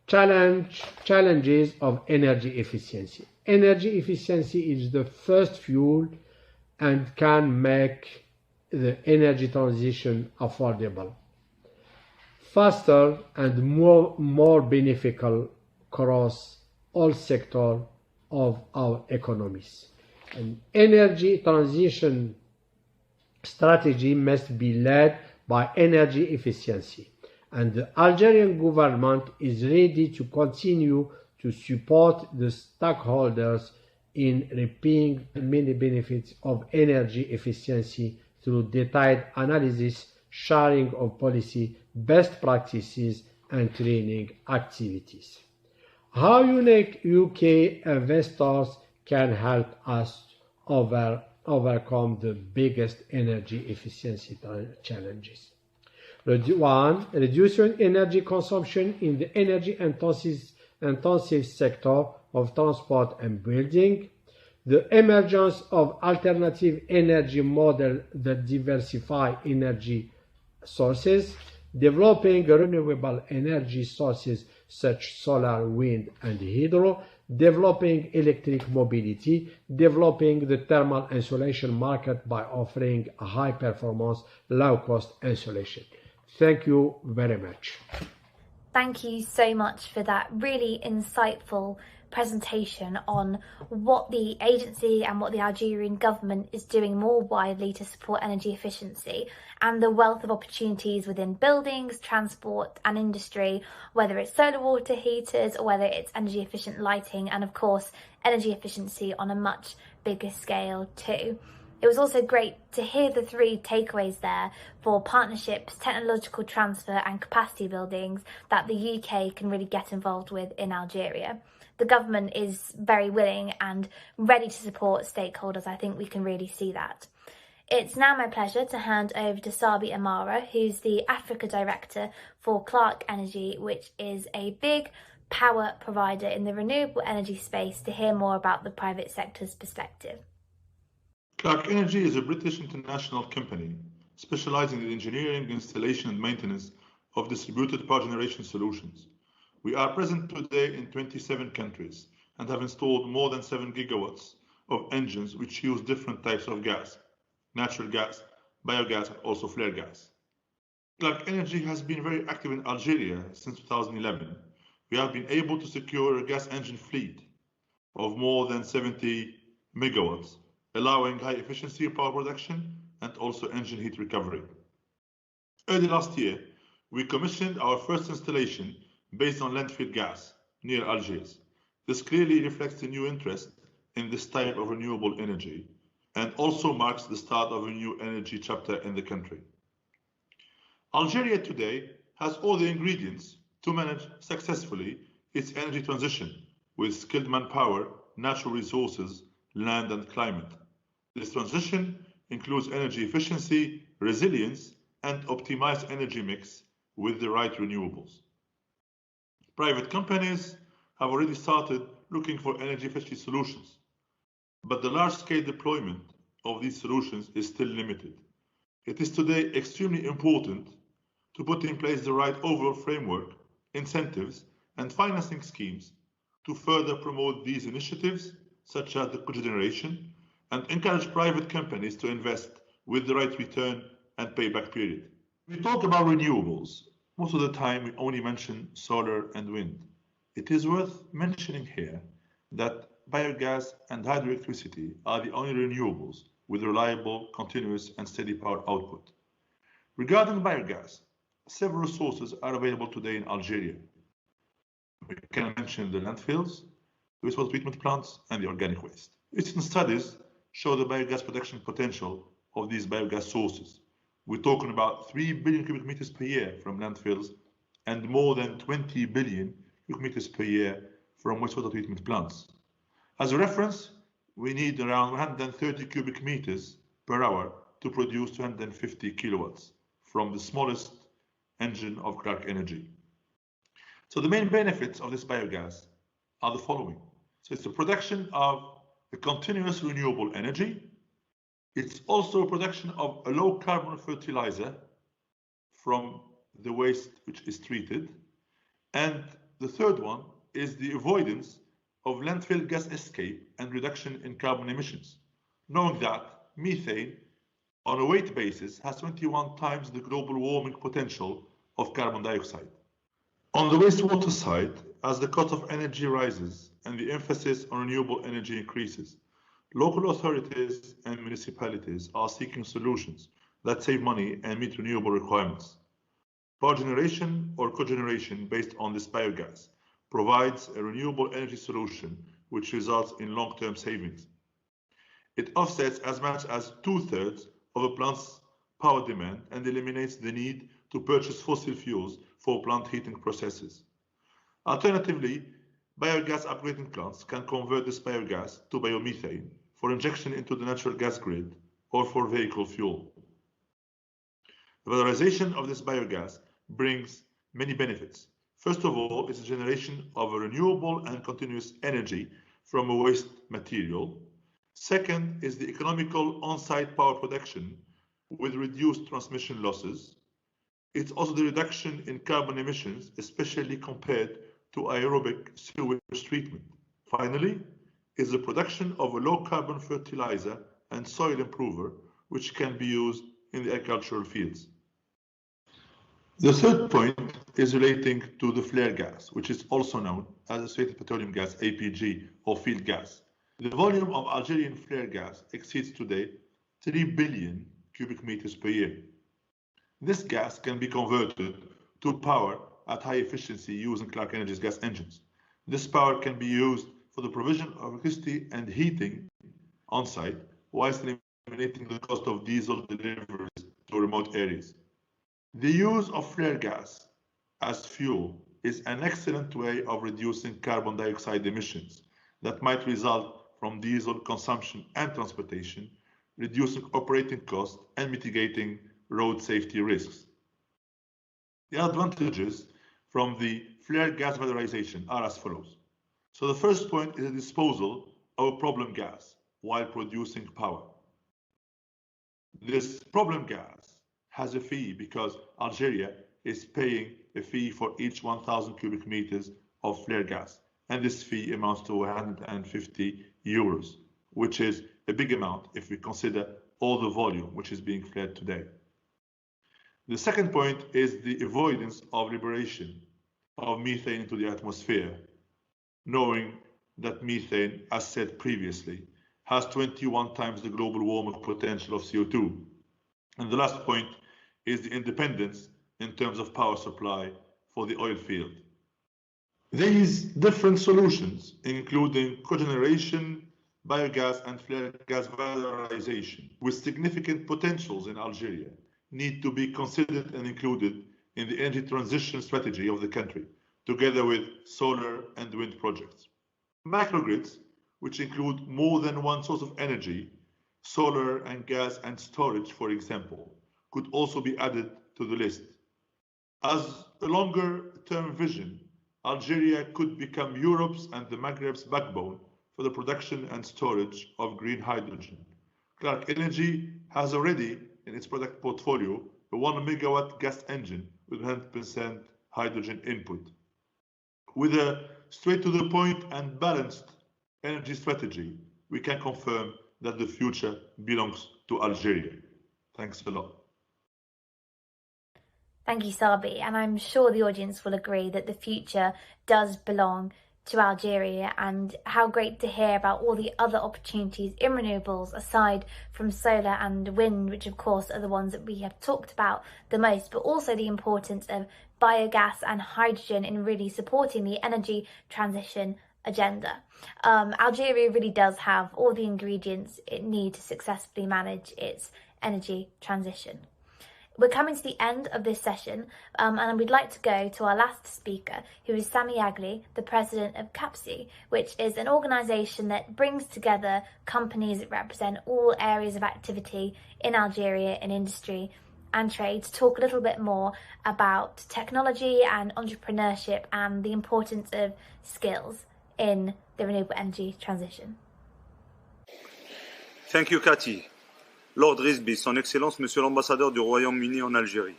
N: Challenges of energy efficiency. Energy efficiency is the first fuel and can make the energy transition affordable, faster, and more beneficial across all sectors of our economies. An energy transition strategy must be led by energy efficiency, and the Algerian government is ready to continue to support the stakeholders in reaping many benefits of energy efficiency through detailed analysis, sharing of policy, best practices, and training activities. How unique UK investors can help us overcome the biggest energy efficiency challenges. 1. Reducing energy consumption in the energy intensive sector of transport and building. The emergence of alternative energy models that diversify energy sources. Developing renewable energy sources such as solar, wind, and hydro. Developing electric mobility. Developing the thermal insulation market by offering a high-performance, low-cost insulation. Thank you very much.
A: Thank you so much for that really insightful presentation on what the agency and what the Algerian government is doing more widely to support energy efficiency and the wealth of opportunities within buildings, transport and industry, whether it's solar water heaters or whether it's energy efficient lighting, and of course energy efficiency on a much bigger scale too. It was also great to hear the 3 takeaways there for partnerships, technological transfer and capacity buildings that the UK can really get involved with in Algeria. The government is very willing and ready to support stakeholders. I think we can really see that. It's now my pleasure to hand over to Sabi Amara, who's the Africa Director for Clark Energy, which is a big power provider in the renewable energy space, to hear more about the private sector's perspective.
O: Clark Energy is a British international company specializing in engineering, installation and maintenance of distributed power generation solutions. We are present today in 27 countries and have installed more than 7 gigawatts of engines which use different types of gas, natural gas, biogas and also flare gas. Clark Energy has been very active in Algeria since 2011. We have been able to secure a gas engine fleet of more than 70 megawatts, allowing high efficiency power production and also engine heat recovery. Early last year, we commissioned our first installation based on landfill gas near Algiers. This clearly reflects the new interest in this type of renewable energy and also marks the start of a new energy chapter in the country. Algeria today has all the ingredients to manage successfully its energy transition with skilled manpower, natural resources, land and climate. This transition includes energy efficiency, resilience, and optimized energy mix with the right renewables. Private companies have already started looking for energy efficiency solutions, but the large-scale deployment of these solutions is still limited. It is today extremely important to put in place the right overall framework, incentives, and financing schemes to further promote these initiatives, such as the cogeneration, and encourage private companies to invest with the right return and payback period. We talk about renewables. Most of the time, we only mention solar and wind. It is worth mentioning here that biogas and hydroelectricity are the only renewables with reliable, continuous, and steady power output. Regarding biogas, several sources are available today in Algeria. We can mention the landfills, wastewater treatment plants, and the organic waste. Recent studies show the biogas production potential of these biogas sources. We're talking about 3 billion cubic meters per year from landfills and more than 20 billion cubic meters per year from wastewater treatment plants. As a reference, we need around 130 cubic meters per hour to produce 250 kilowatts from the smallest engine of Clark Energy. So the main benefits of this biogas are the following. So it's the production of a continuous renewable energy. It's also a production of a low carbon fertilizer from the waste which is treated. And the third one is the avoidance of landfill gas escape and reduction in carbon emissions, knowing that methane on a weight basis has 21 times the global warming potential of carbon dioxide. On the wastewater side, as the cost of energy rises and the emphasis on renewable energy increases, local authorities and municipalities are seeking solutions that save money and meet renewable requirements. Power generation or cogeneration based on this biogas provides a renewable energy solution which results in long-term savings. It offsets as much as 2/3 of a plant's power demand and eliminates the need to purchase fossil fuels for plant heating processes. Alternatively, biogas upgrading plants can convert this biogas to biomethane for injection into the natural gas grid or for vehicle fuel. The valorization of this biogas brings many benefits. First of all, it's a generation of a renewable and continuous energy from a waste material. Second is the economical on-site power production with reduced transmission losses. It's also the reduction in carbon emissions, especially compared to aerobic sewage treatment. Finally, is the production of a low-carbon fertilizer and soil improver, which can be used in the agricultural fields. The third point is relating to the flare gas, which is also known as associated petroleum gas, APG, or field gas. The volume of Algerian flare gas exceeds today 3 billion cubic meters per year. This gas can be converted to power at high efficiency using Clark Energy's gas engines. This power can be used for the provision of electricity and heating on site, whilst eliminating the cost of diesel deliveries to remote areas. The use of flare gas as fuel is an excellent way of reducing carbon dioxide emissions that might result from diesel consumption and transportation, reducing operating costs and mitigating road safety risks. The advantages from the flare gas valorization are as follows. So the first point is the disposal of a problem gas while producing power. This problem gas has a fee because Algeria is paying a fee for each 1,000 cubic meters of flare gas, and this fee amounts to 150 euros, which is a big amount if we consider all the volume which is being flared today. The second point is the avoidance of liberation of methane into the atmosphere, knowing that methane, as said previously, has 21 times the global warming potential of CO2. And the last point is the independence in terms of power supply for the oil field. These different solutions, including cogeneration, biogas, and flare gas valorization, with significant potentials in Algeria, need to be considered and included in the energy transition strategy of the country, together with solar and wind projects. Microgrids, which include more than one source of energy, solar and gas and storage, for example, could also be added to the list. As a longer-term vision, Algeria could become Europe's and the Maghreb's backbone for the production and storage of green hydrogen. Clark Energy has already in its product portfolio a 1 megawatt gas engine with 100% hydrogen input. With a straight-to-the-point and balanced energy strategy, we can confirm that the future belongs to Algeria. Thanks a lot.
A: Thank you, Sabi, and I'm sure the audience will agree that the future does belong to Algeria, and how great to hear about all the other opportunities in renewables aside from solar and wind, which of course are the ones that we have talked about the most, but also the importance of biogas and hydrogen in really supporting the energy transition agenda. Algeria really does have all the ingredients it needs to successfully manage its energy transition. We're coming to the end of this session, and we'd like to go to our last speaker, who is Sami Agli, the president of CAPSI, which is an organisation that brings together companies that represent all areas of activity in Algeria in industry and trade, to talk a little bit more about technology and entrepreneurship and the importance of skills in the renewable energy transition.
P: Thank you, Cathy. Lord Risby, Son Excellence Monsieur l'Ambassadeur du Royaume-Uni en Algérie,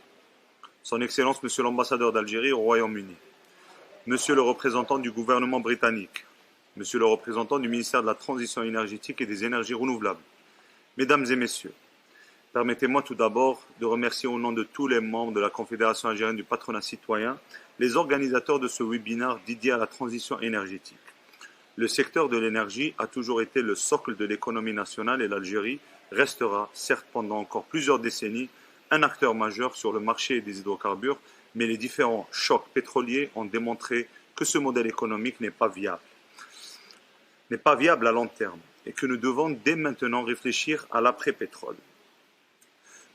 P: Son Excellence Monsieur l'Ambassadeur d'Algérie au Royaume-Uni, Monsieur le représentant du gouvernement britannique, Monsieur le représentant du ministère de la Transition énergétique et des énergies renouvelables, Mesdames et Messieurs, permettez-moi tout d'abord de remercier au nom de tous les membres de la Confédération algérienne du patronat citoyen les organisateurs de ce webinaire dédié à la transition énergétique. Le secteur de l'énergie a toujours été le socle de l'économie nationale et l'Algérie restera, certes pendant encore plusieurs décennies, un acteur majeur sur le marché des hydrocarbures, mais les différents chocs pétroliers ont démontré que ce modèle économique n'est pas viable à long terme, et que nous devons dès maintenant réfléchir à l'après-pétrole.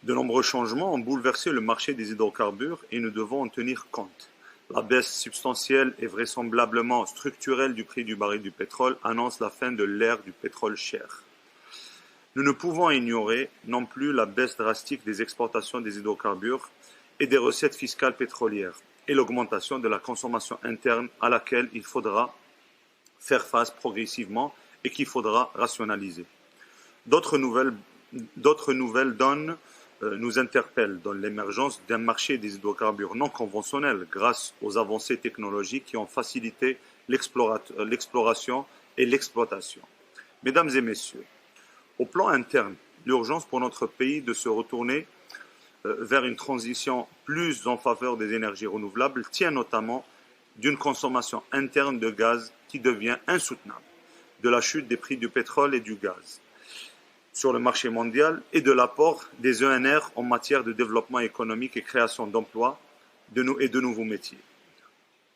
P: De nombreux changements ont bouleversé le marché des hydrocarbures et nous devons en tenir compte. La baisse substantielle et vraisemblablement structurelle du prix du baril du pétrole annonce la fin de l'ère du pétrole cher. Nous ne pouvons ignorer non plus la baisse drastique des exportations des hydrocarbures et des recettes fiscales pétrolières et l'augmentation de la consommation interne à laquelle il faudra faire face progressivement et qu'il faudra rationaliser. D'autres nouvelles donnes nous interpellent dans l'émergence d'un marché des hydrocarbures non conventionnels grâce aux avancées technologiques qui ont facilité l'exploration et l'exploitation. Mesdames et messieurs, au plan interne, l'urgence pour notre pays de se retourner vers une transition plus en faveur des énergies renouvelables tient notamment d'une consommation interne de gaz qui devient insoutenable, de la chute des prix du pétrole et du gaz sur le marché mondial et de l'apport des ENR en matière de développement économique et création d'emplois et de nouveaux métiers.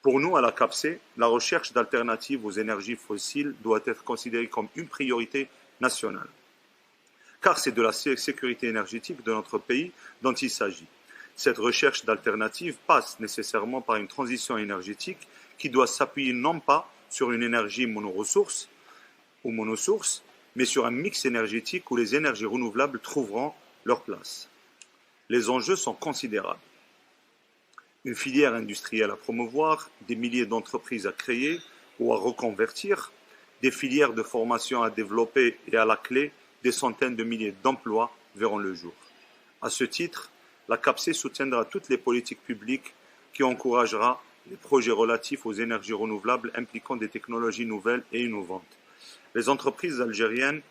P: Pour nous, à la CAPSI, la recherche d'alternatives aux énergies fossiles doit être considérée comme une priorité nationale. Car c'est de la sécurité énergétique de notre pays dont il s'agit. Cette recherche d'alternatives passe nécessairement par une transition énergétique qui doit s'appuyer non pas sur une énergie monosource, mais sur un mix énergétique où les énergies renouvelables trouveront leur place. Les enjeux sont considérables. Une filière industrielle à promouvoir, des milliers d'entreprises à créer ou à reconvertir, des filières de formation à développer et à la clé, des centaines de milliers d'emplois verront le jour. À ce titre, la CAPSI soutiendra toutes les politiques publiques qui encouragera les projets relatifs aux énergies renouvelables impliquant des technologies nouvelles et innovantes. Les entreprises algériennes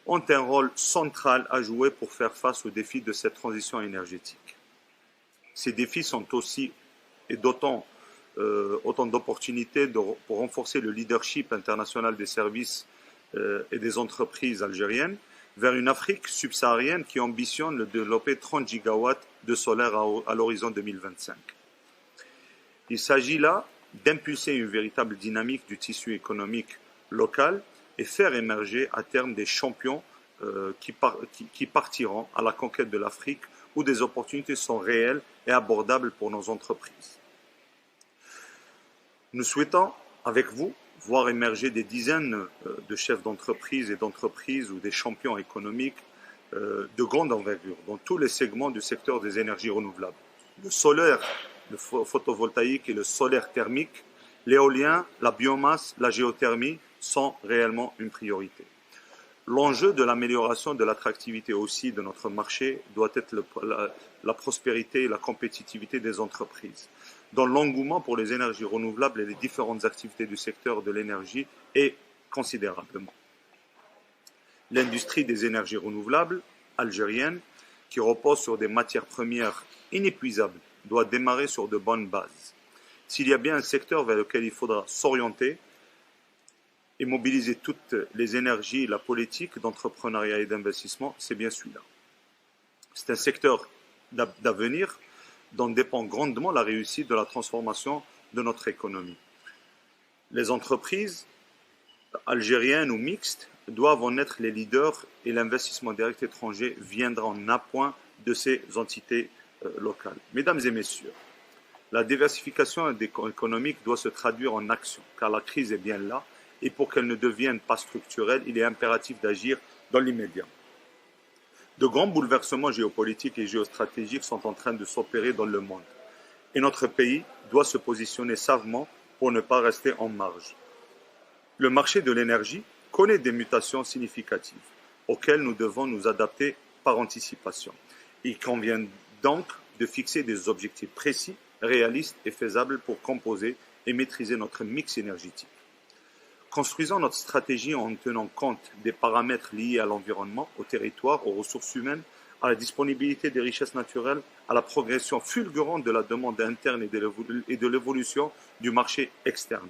P: ont un rôle central à jouer pour faire face aux défis de cette transition énergétique. Ces défis sont aussi autant d'opportunités pour renforcer le leadership international des services et des entreprises algériennes vers une Afrique subsaharienne qui ambitionne de développer 30 gigawatts de solaire à l'horizon 2025. Il s'agit là d'impulser une véritable dynamique du tissu économique local et faire émerger à terme des champions qui partiront à la conquête de l'Afrique où des opportunités sont réelles et abordables pour nos entreprises. Nous souhaitons, avec vous, voir émerger des dizaines de chefs d'entreprise et d'entreprises ou des champions économiques de grande envergure dans tous les segments du secteur des énergies renouvelables. Le solaire, le photovoltaïque et le solaire thermique, l'éolien, la biomasse, la géothermie sont réellement une priorité. L'enjeu de l'amélioration de l'attractivité aussi de notre marché doit être la prospérité et la compétitivité des entreprises, dont l'engouement pour les énergies renouvelables et les différentes activités du secteur de l'énergie est considérablement. L'industrie des énergies renouvelables algérienne, qui repose sur des matières premières inépuisables, doit démarrer sur de bonnes bases. S'il y a bien un secteur vers lequel il faudra s'orienter et mobiliser toutes les énergies, la politique d'entrepreneuriat et d'investissement, c'est bien celui-là. C'est un secteur d'avenir dont dépend grandement la réussite de la transformation de notre économie. Les entreprises algériennes ou mixtes doivent en être les leaders et l'investissement direct étranger viendra en appoint de ces entités locales. Mesdames et messieurs, la diversification économique doit se traduire en action, car la crise est bien là, et pour qu'elle ne devienne pas structurelle, il est impératif d'agir dans l'immédiat. De grands bouleversements géopolitiques et géostratégiques sont en train de s'opérer dans le monde, et notre pays doit se positionner savamment pour ne pas rester en marge. Le marché de l'énergie connaît des mutations significatives, auxquelles nous devons nous adapter par anticipation. Il convient donc de fixer des objectifs précis, réalistes et faisables pour composer et maîtriser notre mix énergétique. Construisons notre stratégie en tenant compte des paramètres liés à l'environnement, au territoire, aux ressources humaines, à la disponibilité des richesses naturelles, à la progression fulgurante de la demande interne et de l'évolution du marché externe.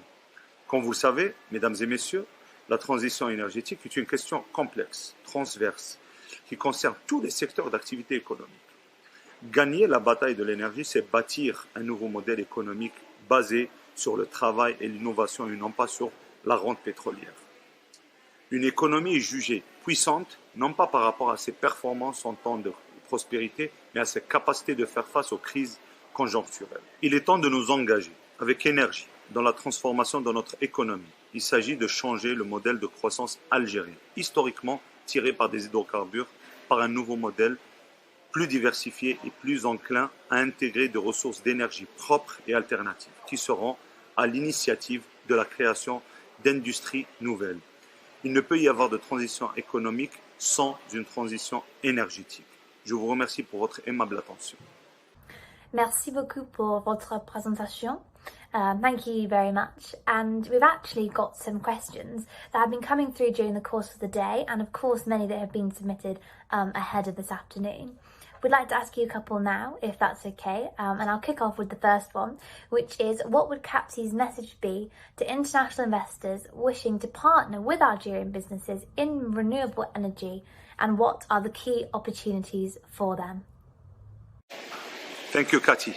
P: Comme vous le savez, mesdames et messieurs, la transition énergétique est une question complexe, transverse, qui concerne tous les secteurs d'activité économique. Gagner la bataille de l'énergie, c'est bâtir un nouveau modèle économique basé sur le travail et l'innovation et non pas sur la rente pétrolière. Une économie est jugée puissante, non pas par rapport à ses performances en temps de prospérité, mais à ses capacités de faire face aux crises conjoncturelles. Il est temps de nous engager avec énergie dans la transformation de notre économie. Il s'agit de changer le modèle de croissance algérien, historiquement tiré par des hydrocarbures, par un nouveau modèle plus diversifié et plus enclin à intégrer des ressources d'énergie propres et alternatives, qui seront à l'initiative de la création d'industries nouvelles. Il ne peut y avoir de transition économique sans une transition énergétique. Je vous remercie pour votre aimable attention.
A: Merci beaucoup pour votre présentation. Thank you very much. And we've actually got some questions that have been coming through during the course of the day, and of course many that have been submitted ahead of this afternoon. We'd like to ask you a couple now, if that's okay, and I'll kick off with the first one, which is, what would CAPTI's message be to international investors wishing to partner with Algerian businesses in renewable energy, and what are the key opportunities for them?
P: Thank you, Cathy.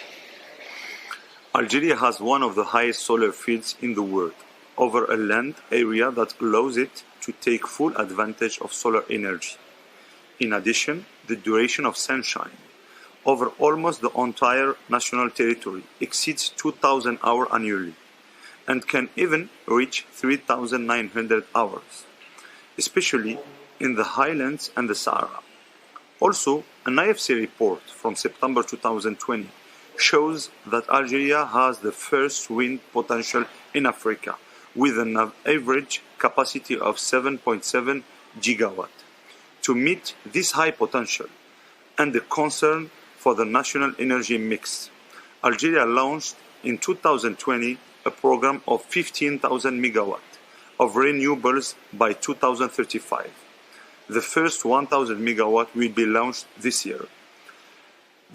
P: Algeria has one of the highest solar fields in the world, over a land area that allows it to take full advantage of solar energy. In addition, the duration of sunshine over almost the entire national territory exceeds 2,000 hours annually and can even reach 3,900 hours, especially in the highlands and the Sahara. Also, an IFC report from September 2020 shows that Algeria has the first wind potential in Africa, with an average capacity of 7.7 gigawatt. To meet this high potential and the concern for the national energy mix, Algeria launched in 2020 a program of 15,000 megawatts of renewables by 2035. The first 1,000 megawatts will be launched this year.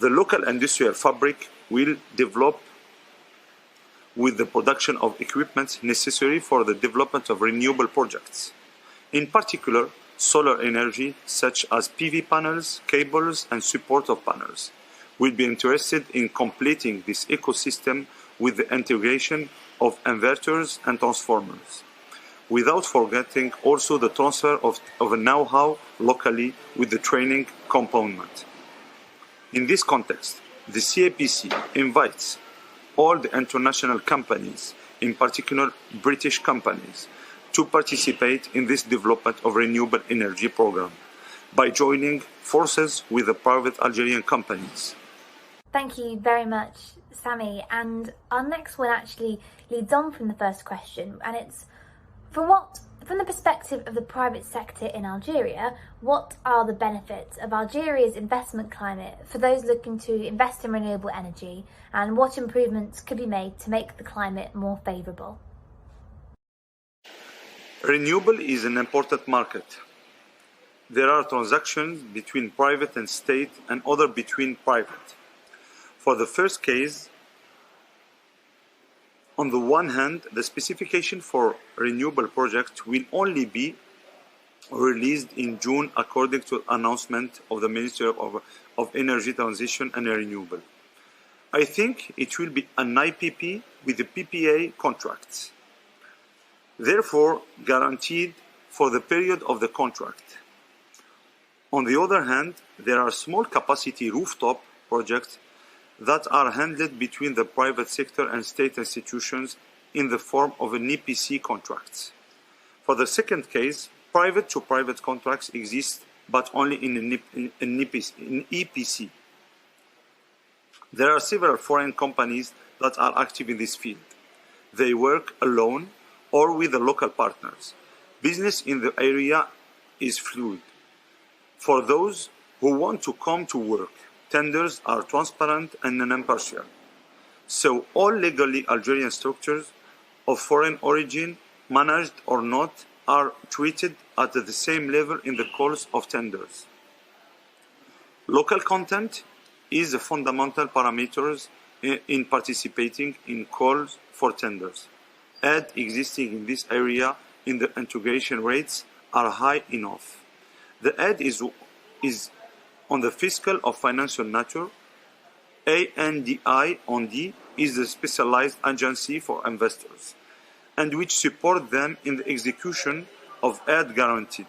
P: The local industrial fabric will develop with the production of equipment necessary for the development of renewable projects. In particular, solar energy, such as PV panels, cables, and support of panels, will be interested in completing this ecosystem with the integration of inverters and transformers, without forgetting also the transfer of a know-how locally with the training component. In this context, the COP26 invites all the international companies, in particular British companies, to participate in this development of renewable energy program by joining forces with the private Algerian companies.
A: Thank you very much, Sami. And our next one actually leads on from the first question, and it's from the perspective of the private sector in Algeria, what are the benefits of Algeria's investment climate for those looking to invest in renewable energy, and what improvements could be made to make the climate more favourable?
P: Renewable is an important market. There are transactions between private and state and other between private. For the first case, on the one hand, the specification for renewable projects will only be released in June according to announcement of the Ministry of Energy Transition and Renewable. I think it will be an IPP with the PPA contracts, therefore guaranteed for the period of the contract. On the other hand, there are small capacity rooftop projects that are handled between the private sector and state institutions in the form of an EPC contracts. For the second case, private-to-private contracts exist, but only in an EPC. There are several foreign companies that are active in this field. They work alone or with the local partners. Business in the area is fluid. For those who want to come to work, tenders are transparent and impartial. So all legally Algerian structures of foreign origin, managed or not, are treated at the same level in the calls of tenders. Local content is a fundamental parameter in participating in calls for tenders. Aid existing in this area in the integration rates are high enough. The aid is on the fiscal or financial nature. ANDI is the specialized agency for investors, and which support them in the execution of aid guaranteed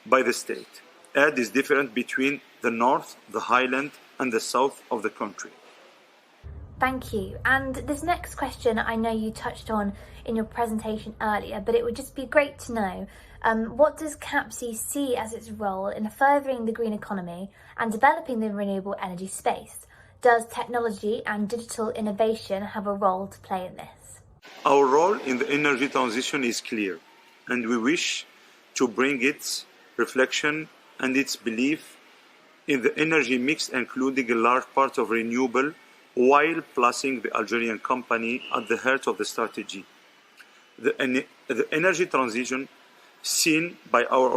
P: by the state. Aid is different between the north, the highland, and the south of the country.
A: Thank you. And this next question I know you touched on in your presentation earlier, but it would just be great to know, what does CAPSI see as its role in furthering the green economy and developing the renewable energy space? Does technology and digital innovation have a role to play in this?
P: Our role in the energy transition is clear, and we wish to bring its reflection and its belief in the energy mix, including a large part of renewable, while placing the Algerian company at the heart of the strategy. The energy transition seen by our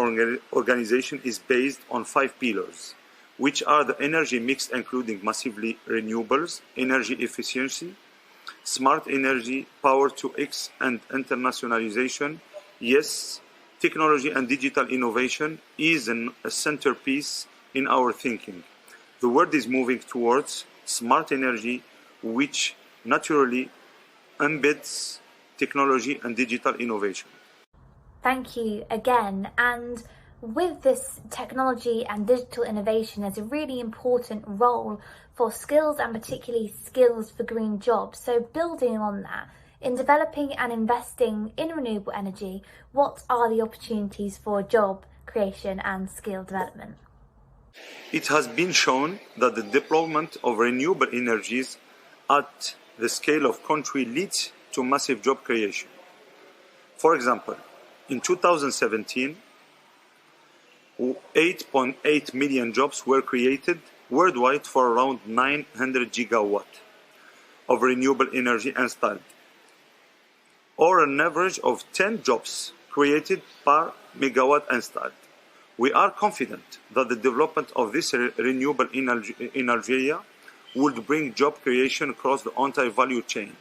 P: organization is based on 5 pillars, which are the energy mix including massively renewables, energy efficiency, smart energy, power to X, and internationalization. Yes, technology and digital innovation is a centerpiece in our thinking. The world is moving towards smart energy, which naturally embeds technology and digital innovation.
A: Thank you again. And with this technology and digital innovation, there's a really important role for skills, and particularly skills for green jobs. So building on that, in developing and investing in renewable energy, what are the opportunities for job creation and skill development?
P: It has been shown that the deployment of renewable energies at the scale of country leads to massive job creation. For example, in 2017, 8.8 million jobs were created worldwide for around 900 gigawatt of renewable energy installed, or an average of 10 jobs created per megawatt installed. We are confident that the development of this renewable in Algeria would bring job creation across the entire value chain.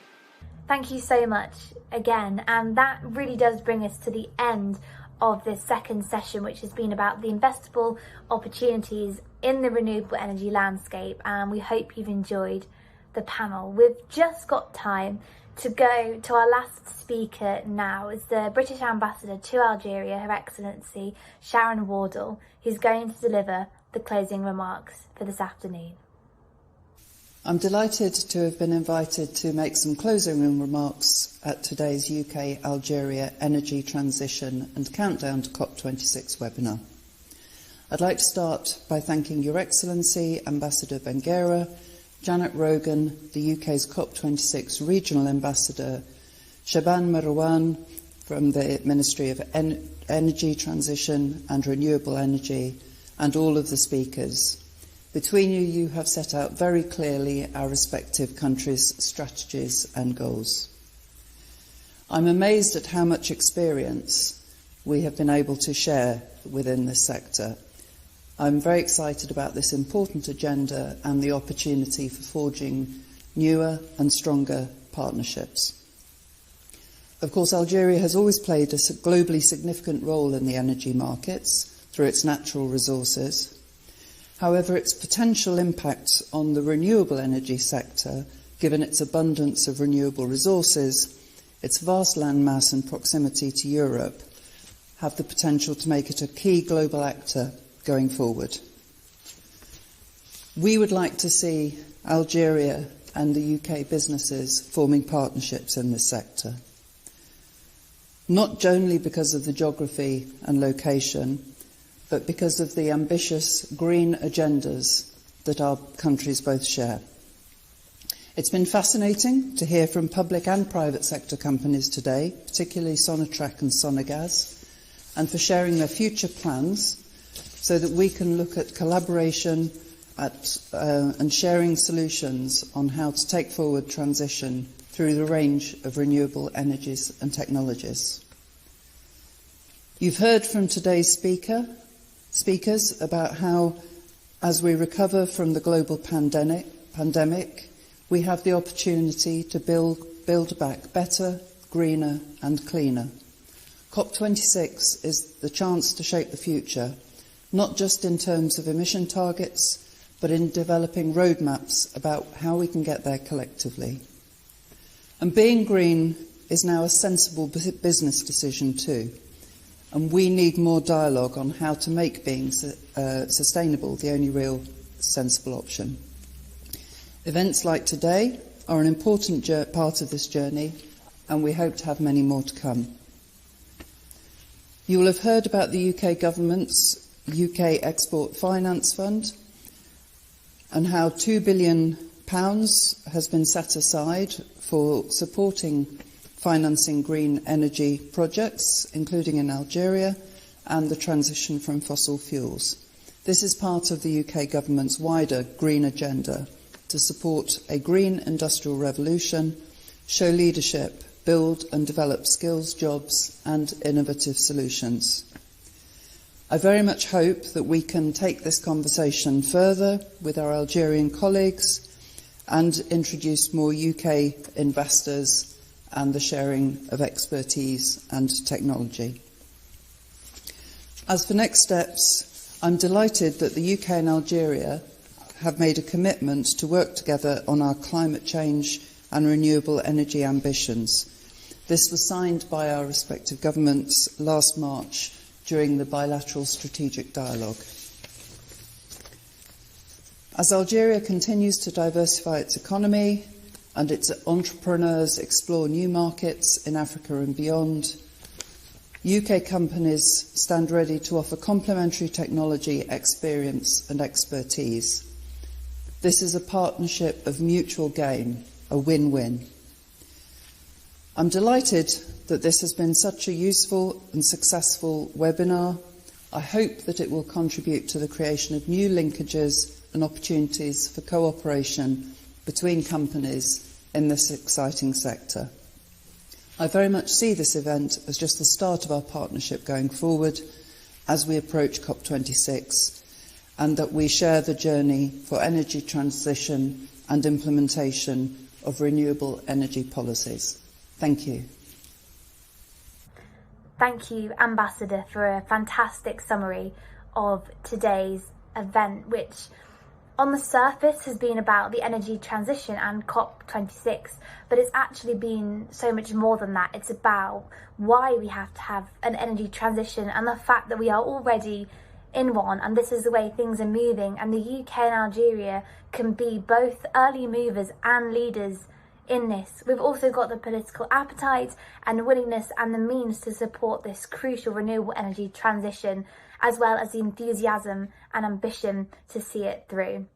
A: Thank you so much again, and that really does bring us to the end of this second session, which has been about the investable opportunities in the renewable energy landscape, and we hope you've enjoyed the panel. We've just got time to go to our last speaker now is the British Ambassador to Algeria, Her Excellency Sharon Wardle, who's going to deliver the closing remarks for this afternoon.
Q: I'm delighted to have been invited to make some closing remarks at today's UK Algeria Energy Transition and Countdown to COP26 webinar. I'd like to start by thanking Your Excellency Ambassador Benguera, Janet Rogan, the UK's COP26 Regional Ambassador, Shaban Marwan from the Ministry of Energy Transition and Renewable Energy, and all of the speakers. Between you, you have set out very clearly our respective countries' strategies and goals. I'm amazed at how much experience we have been able to share within this sector. I'm very excited about this important agenda and the opportunity for forging newer and stronger partnerships. Of course, Algeria has always played a globally significant role in the energy markets through its natural resources. However, its potential impact on the renewable energy sector, given its abundance of renewable resources, its vast landmass and proximity to Europe, have the potential to make it a key global actor going forward. We would like to see Algeria and the UK businesses forming partnerships in this sector, not only because of the geography and location, but because of the ambitious green agendas that our countries both share. It's been fascinating to hear from public and private sector companies today, particularly Sonatrach and Sonagaz, and for sharing their future plans so that we can look at collaboration and sharing solutions on how to take forward transition through the range of renewable energies and technologies. You've heard from today's speakers about how, as we recover from the global pandemic, we have the opportunity to build back better, greener and cleaner. COP26 is the chance to shape the future, not just in terms of emission targets, but in developing roadmaps about how we can get there collectively. And being green is now a sensible business decision too. And we need more dialogue on how to make being sustainable the only real sensible option. Events like today are an important part of this journey, and we hope to have many more to come. You will have heard about the UK government's UK Export Finance Fund and how £2 billion has been set aside for supporting financing green energy projects, including in Algeria, and the transition from fossil fuels. This is part of the UK government's wider green agenda to support a green industrial revolution, show leadership, build and develop skills, jobs and innovative solutions. I very much hope that we can take this conversation further with our Algerian colleagues and introduce more UK investors and the sharing of expertise and technology. As for next steps, I'm delighted that the UK and Algeria have made a commitment to work together on our climate change and renewable energy ambitions. This was signed by our respective governments last March during the bilateral strategic dialogue. As Algeria continues to diversify its economy and its entrepreneurs explore new markets in Africa and beyond, UK companies stand ready to offer complementary technology, experience and expertise. This is a partnership of mutual gain, a win-win. I'm delighted that this has been such a useful and successful webinar. I hope that it will contribute to the creation of new linkages and opportunities for cooperation between companies in this exciting sector. I very much see this event as just the start of our partnership going forward as we approach COP26, and that we share the journey for energy transition and implementation of renewable energy policies. Thank you.
A: Thank you, Ambassador, for a fantastic summary of today's event, which on the surface has been about the energy transition and COP26, but it's actually been so much more than that. It's about why we have to have an energy transition and the fact that we are already in one, and this is the way things are moving, and the UK and Algeria can be both early movers and leaders in this. We've also got the political appetite and willingness and the means to support this crucial renewable energy transition, as well as the enthusiasm and ambition to see it through.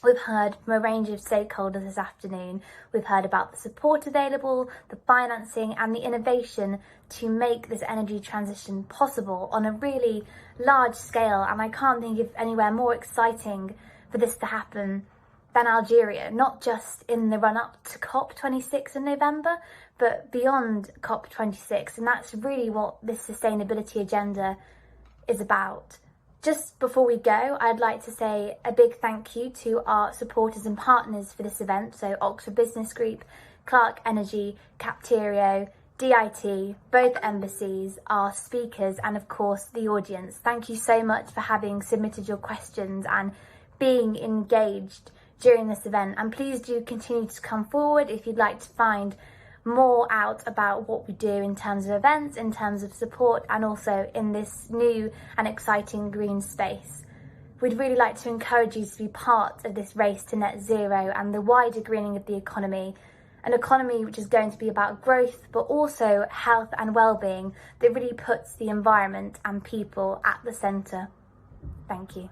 A: We've heard from a range of stakeholders this afternoon. We've heard about the support available, the financing and the innovation to make this energy transition possible on a really large scale, and I can't think of anywhere more exciting for this to happen than Algeria, not just in the run-up to COP26 in November, but beyond COP26, and that's really what this sustainability agenda is about. Just before we go, I'd like to say a big thank you to our supporters and partners for this event, so Oxford Business Group, Clark Energy, Capterio, DIT, both embassies, our speakers, and of course the audience. Thank you so much for having submitted your questions and being engaged during this event, and please do continue to come forward if you'd like to find more out about what we do in terms of events, in terms of support, and also in this new and exciting green space. We'd really like to encourage you to be part of this race to net zero and the wider greening of the economy, an economy which is going to be about growth but also health and well-being that really puts the environment and people at the centre. Thank you.